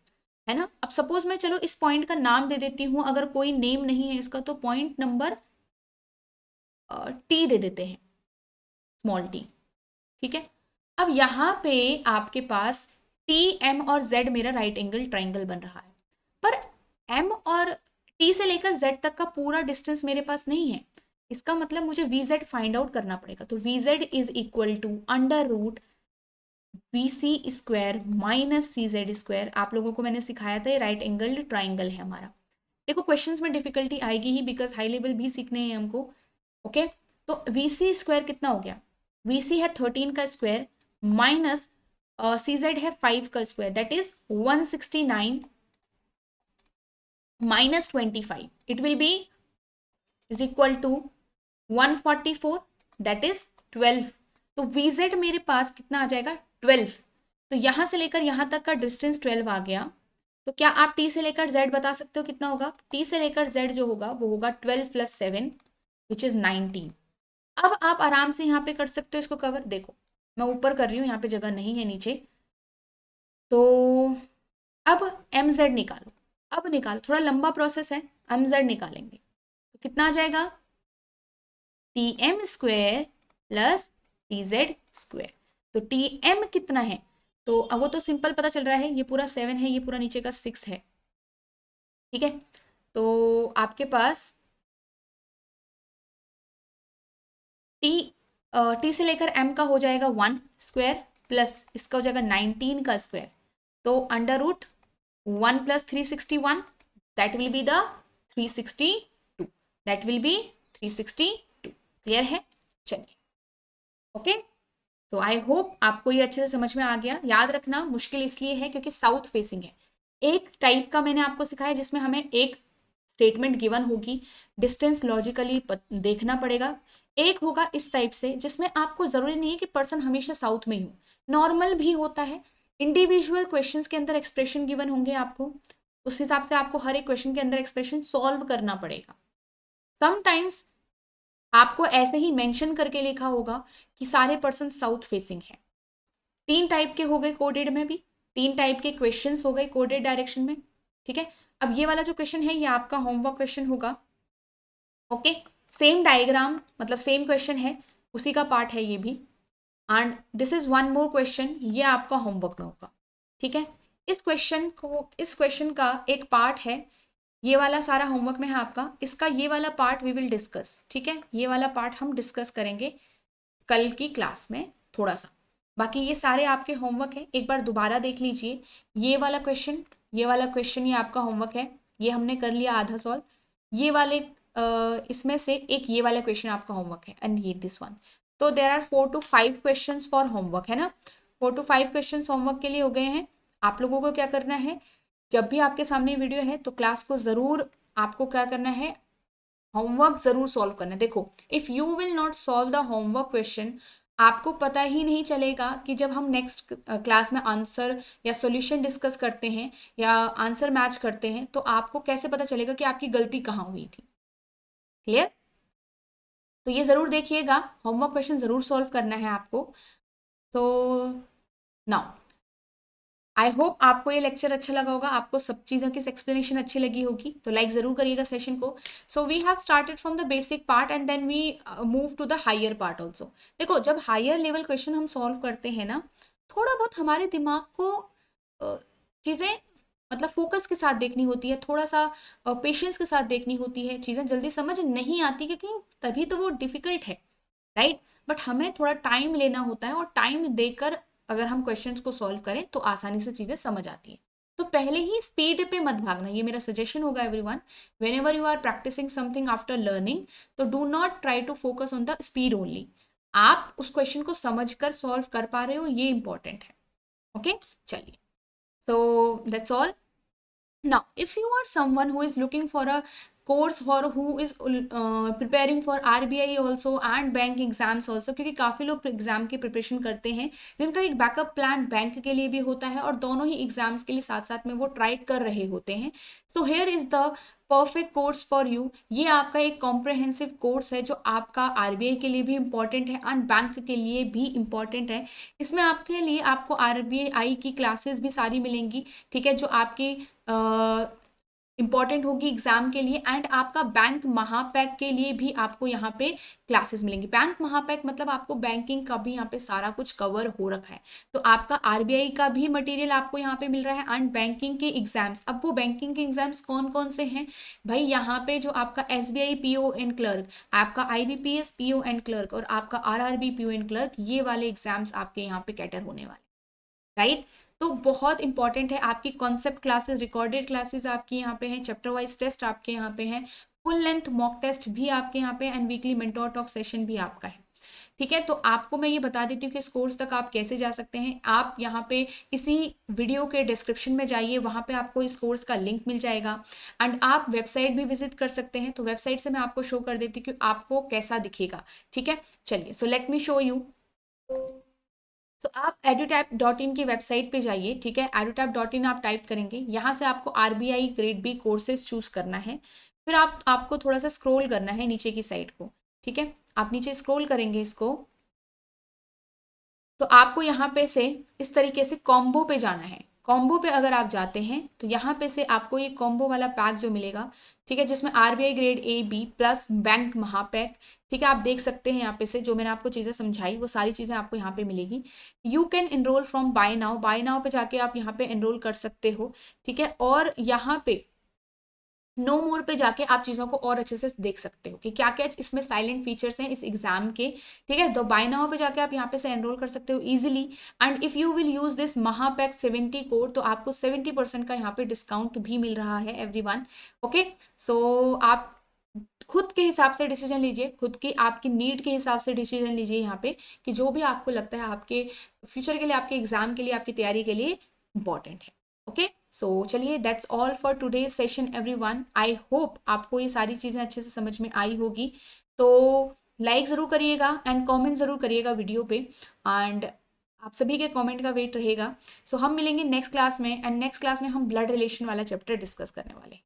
[SPEAKER 1] है ना। अब सपोज मैं चलो इस पॉइंट का नाम दे देती हूँ, अगर कोई नेम नहीं है इसका तो पॉइंट नंबर टी दे देते हैं, स्मॉल टी, ठीक है। अब यहाँ पे आपके पास टी, एम और जेड मेरा राइट एंगल ट्राइंगल बन रहा है, पर एम और टी से लेकर जेड तक का पूरा डिस्टेंस मेरे पास नहीं है। इसका मतलब मुझे वी जेड फाइंड आउट करना पड़ेगा। तो V Z is equal to under root B C square minus C Z square. आप लोगों को मैंने सिखाया था ये राइट एंगल ट्राइंगल है हमारा। देखो क्वेश्चंस में डिफिकल्टी आएगी ही, बिकॉज हाई लेवल भी सीखने हैं हमको, ओके। तो वी सी स्क्वायर कितना हो गया, वी सी है 13 का स्क्वायर माइनस सी जेड है 5 का square, that is 169 minus 25, it will be is equal to 144, that is 12। तो वी जेड मेरे पास कितना आ जाएगा 12। तो यहां से लेकर यहां तक का डिस्टेंस 12 आ गया। तो क्या आप टी से लेकर जेड बता सकते हो कितना होगा? टी से लेकर जेड जो होगा वो होगा 12 प्लस 7 विच इज 19। अब आप आराम से यहाँ पे कर सकते हो इसको कवर। देखो मैं ऊपर कर रही हूँ, यहाँ पे जगह नहीं है नीचे। तो अब एम जेड निकालो, अब निकालो, थोड़ा लंबा प्रोसेस है, एम जेड निकालेंगे तो कितना आ जाएगा, T M square plus T Z square. तो टी एम कितना है, तो अब वो तो सिंपल पता चल रहा है, ये पूरा 7 है, ये पूरा नीचे का 6 है, ठीक है। तो आपके पास टी टी से लेकर एम का हो जाएगा 1 स्क्वायर प्लस इसका हो जाएगा 19 का स्क्वायर, तो under root 1 plus 361, that will be the 362, that will be 362। Clear है? चलिए, ओके। तो आई होप आपको ये अच्छे से समझ में आ गया। याद रखना मुश्किल इसलिए है क्योंकि साउथ फेसिंग है। एक टाइप का मैंने आपको सिखाया जिसमें हमें एक स्टेटमेंट गिवन होगी, डिस्टेंस लॉजिकली देखना पड़ेगा। एक होगा इस टाइप से जिसमें आपको जरूरी नहीं है कि पर्सन हमेशा साउथ में ही हो, नॉर्मल भी होता है। इंडिविजुअल क्वेश्चंस के अंदर एक्सप्रेशन गिवन होंगे आपको, उस हिसाब से आपको हर एक क्वेश्चन के अंदर एक्सप्रेशन सॉल्व करना पड़ेगा। समटाइम्स आपको ऐसे ही मेंशन करके लिखा होगा कि सारे पर्सन साउथ फेसिंग है। 3 टाइप के हो गए कोडेड में भी, 3 टाइप के क्वेश्चंस हो गए कोडेड डायरेक्शन में, ठीक है। अब ये वाला जो क्वेश्चन है ये आपका होमवर्क क्वेश्चन होगा, ओके। सेम डायग्राम मतलब सेम क्वेश्चन है, उसी का पार्ट है ये भी। And this is one more question, ये आपका होमवर्क में होगा, ठीक है। इस क्वेश्चन का एक पार्ट है, ये वाला सारा होमवर्क में है आपका, इसका ये वाला पार्ट वी विल डिस्कस, ठीक है। ये वाला पार्ट हम डिस्कस करेंगे कल की क्लास में थोड़ा सा। बाकी ये सारे आपके होमवर्क है, एक बार दोबारा देख लीजिए। ये वाला क्वेश्चन, ये वाला क्वेश्चन, ये आपका होमवर्क है, ये हमने कर लिया आधा सॉल्व। ये वाले इसमें से एक ये वाला क्वेश्चन आपका होमवर्क है, एंड ये दिस वन। तो there are 4 to 5 question for homework, है ना। 4 to 5 क्वेश्चन होमवर्क के लिए हो गए हैं। आप लोगों को क्या करना है, जब भी आपके सामने वीडियो है तो क्लास को जरूर आपको क्या करना है, होमवर्क जरूर सॉल्व करना है। देखो, if you will not solve the homework question आपको पता ही नहीं चलेगा कि जब हम नेक्स्ट क्लास में आंसर या सॉल्यूशन डिस्कस करते हैं या आंसर मैच करते हैं, तो आपको कैसे पता चलेगा कि आपकी गलती कहाँ हुई थी। क्लियर? तो ये ज़रूर देखिएगा, होमवर्क क्वेश्चन ज़रूर सॉल्व करना है आपको। तो नाउ आई होप आपको ये लेक्चर अच्छा लगा होगा, आपको सब चीज़ों की एक्सप्लेनेशन अच्छी लगी होगी, तो लाइक ज़रूर करिएगा सेशन को। So we have started from the basic part and then we move to the higher part also. देखो, जब हायर लेवल क्वेश्चन हम सॉल्व करते हैं ना, थोड़ा बहुत हमारे दिमाग को चीज़ें मतलब फोकस के साथ देखनी होती है, थोड़ा सा पेशेंस के साथ देखनी होती है, चीज़ें जल्दी समझ नहीं आती क्योंकि तभी तो वो डिफ़िकल्ट है, राइट? बट हमें थोड़ा टाइम लेना होता है और टाइम देकर अगर हम क्वेश्चंस को सॉल्व करें तो आसानी से चीज़ें समझ आती हैं। तो पहले ही स्पीड पे मत भागना, ये मेरा सजेशन होगा everyone. Whenever you are practising something after learning, तो do not try to focus on the speed only. आप उस क्वेश्चन को समझ कर सॉल्व कर पा रहे हो, ये इंपॉर्टेंट है। ओके, चलिए, so that's all. Now, if you are someone who is looking for a course or who is preparing for RBI also and bank exams also, क्योंकि काफ़ी लोग एग्जाम की प्रिपरेशन करते हैं जिनका एक बैकअप प्लान बैंक के लिए भी होता है और दोनों ही एग्जाम्स के लिए साथ साथ में वो ट्राई कर रहे होते हैं। So here is the perfect course for you. ये आपका एक कॉम्प्रहेंसिव कोर्स है जो आपका आरबीआई के लिए भी इम्पॉर्टेंट है एंड बैंक के लिए भी इम्पॉर्टेंट है। इसमें आपके लिए आपको आरबीआई की क्लासेस भी सारी मिलेंगी, ठीक है, जो आपकी इम्पॉर्टेंट होगी एग्जाम के लिए। एंड आपका बैंक महापैक के लिए भी आपको यहाँ पे क्लासेस मिलेंगी। बैंक महापैक मतलब आपको बैंकिंग का भी यहाँ पे सारा कुछ कवर हो रखा है, तो आपका आरबीआई का भी मटेरियल आपको यहाँ पे मिल रहा है एंड बैंकिंग के एग्जाम्स। अब वो बैंकिंग के एग्जाम्स कौन कौन से हैं भाई? यहाँ पे जो आपका एसबीआई पीओ एंड क्लर्क, आपका आईबीपीएस पीओ एंड क्लर्क और आपका आरआरबी पीओ एंड क्लर्क, ये वाले एग्जाम्स आपके यहाँ पे कैटर होने वाले, राइट? तो बहुत इंपॉर्टेंट है। आपकी कॉन्सेप्ट क्लासेस, रिकॉर्डेड क्लासेस आपकी यहाँ पे हैं, चैप्टर वाइज टेस्ट आपके यहाँ पे हैं, फुल लेंथ मॉक टेस्ट भी आपके यहाँ पे and weekly mentor talk session भी आपका है, ठीक है। तो आपको मैं ये बता देती हूँ कि इस कोर्स तक आप कैसे जा सकते हैं। आप यहाँ पे इसी वीडियो के डिस्क्रिप्शन में जाइए, वहाँ पे आपको इस कोर्स का लिंक मिल जाएगा एंड आप वेबसाइट भी विजिट कर सकते हैं। तो वेबसाइट से मैं आपको शो कर देती हूँ कि आपको कैसा दिखेगा, ठीक है। चलिए, so let me show you. So आप edutap.in की वेबसाइट पे जाइए, ठीक है। edutap.in आप टाइप करेंगे, यहाँ से आपको RBI grade B courses choose करना है। फिर आपको थोड़ा सा स्क्रॉल करना है नीचे की साइड को, ठीक है। आप नीचे स्क्रॉल करेंगे इसको, तो आपको यहाँ पे से इस तरीके से कॉम्बो पे जाना है। कॉम्बो पे अगर आप जाते हैं तो यहाँ पे से आपको ये कॉम्बो वाला पैक जो मिलेगा, ठीक है, जिसमें RBI grade A B plus bank महापैक, ठीक है, आप देख सकते हैं यहाँ पे से जो मैंने आपको चीज़ें समझाई वो सारी चीज़ें आपको यहाँ पे मिलेगी। You can enrol from buy now, buy now पे जाके आप यहाँ पे एनरोल कर सकते हो, ठीक है। और यहाँ पे नो मोर पे जाके आप चीज़ों को और अच्छे से देख सकते हो कि क्या क्या इसमें साइलेंट फीचर्स हैं इस एग्जाम के, ठीक है। तो बाय नाउ पे जाके आप यहाँ पे से एनरोल कर सकते हो easily. And if you will use this महापैक 70 कोड, तो आपको 70% का यहाँ पे डिस्काउंट भी मिल रहा है एवरीवन। ओके, सो आप खुद के हिसाब से डिसीजन लीजिए, खुद की आपकी नीड के हिसाब से डिसीजन लीजिए यहाँ पे कि जो भी आपको लगता है आपके फ्यूचर के लिए, आपके एग्जाम के लिए, आपकी तैयारी के लिए इंपॉर्टेंट है। ओके, सो चलिए, that's all for today session everyone. I hope आपको ये सारी चीज़ें अच्छे से समझ में आई होगी। तो लाइक ज़रूर करिएगा एंड कमेंट ज़रूर करिएगा वीडियो पे एंड आप सभी के कमेंट का वेट रहेगा। सो हम मिलेंगे नेक्स्ट क्लास में एंड नेक्स्ट क्लास में हम ब्लड रिलेशन वाला चैप्टर डिस्कस करने वाले हैं।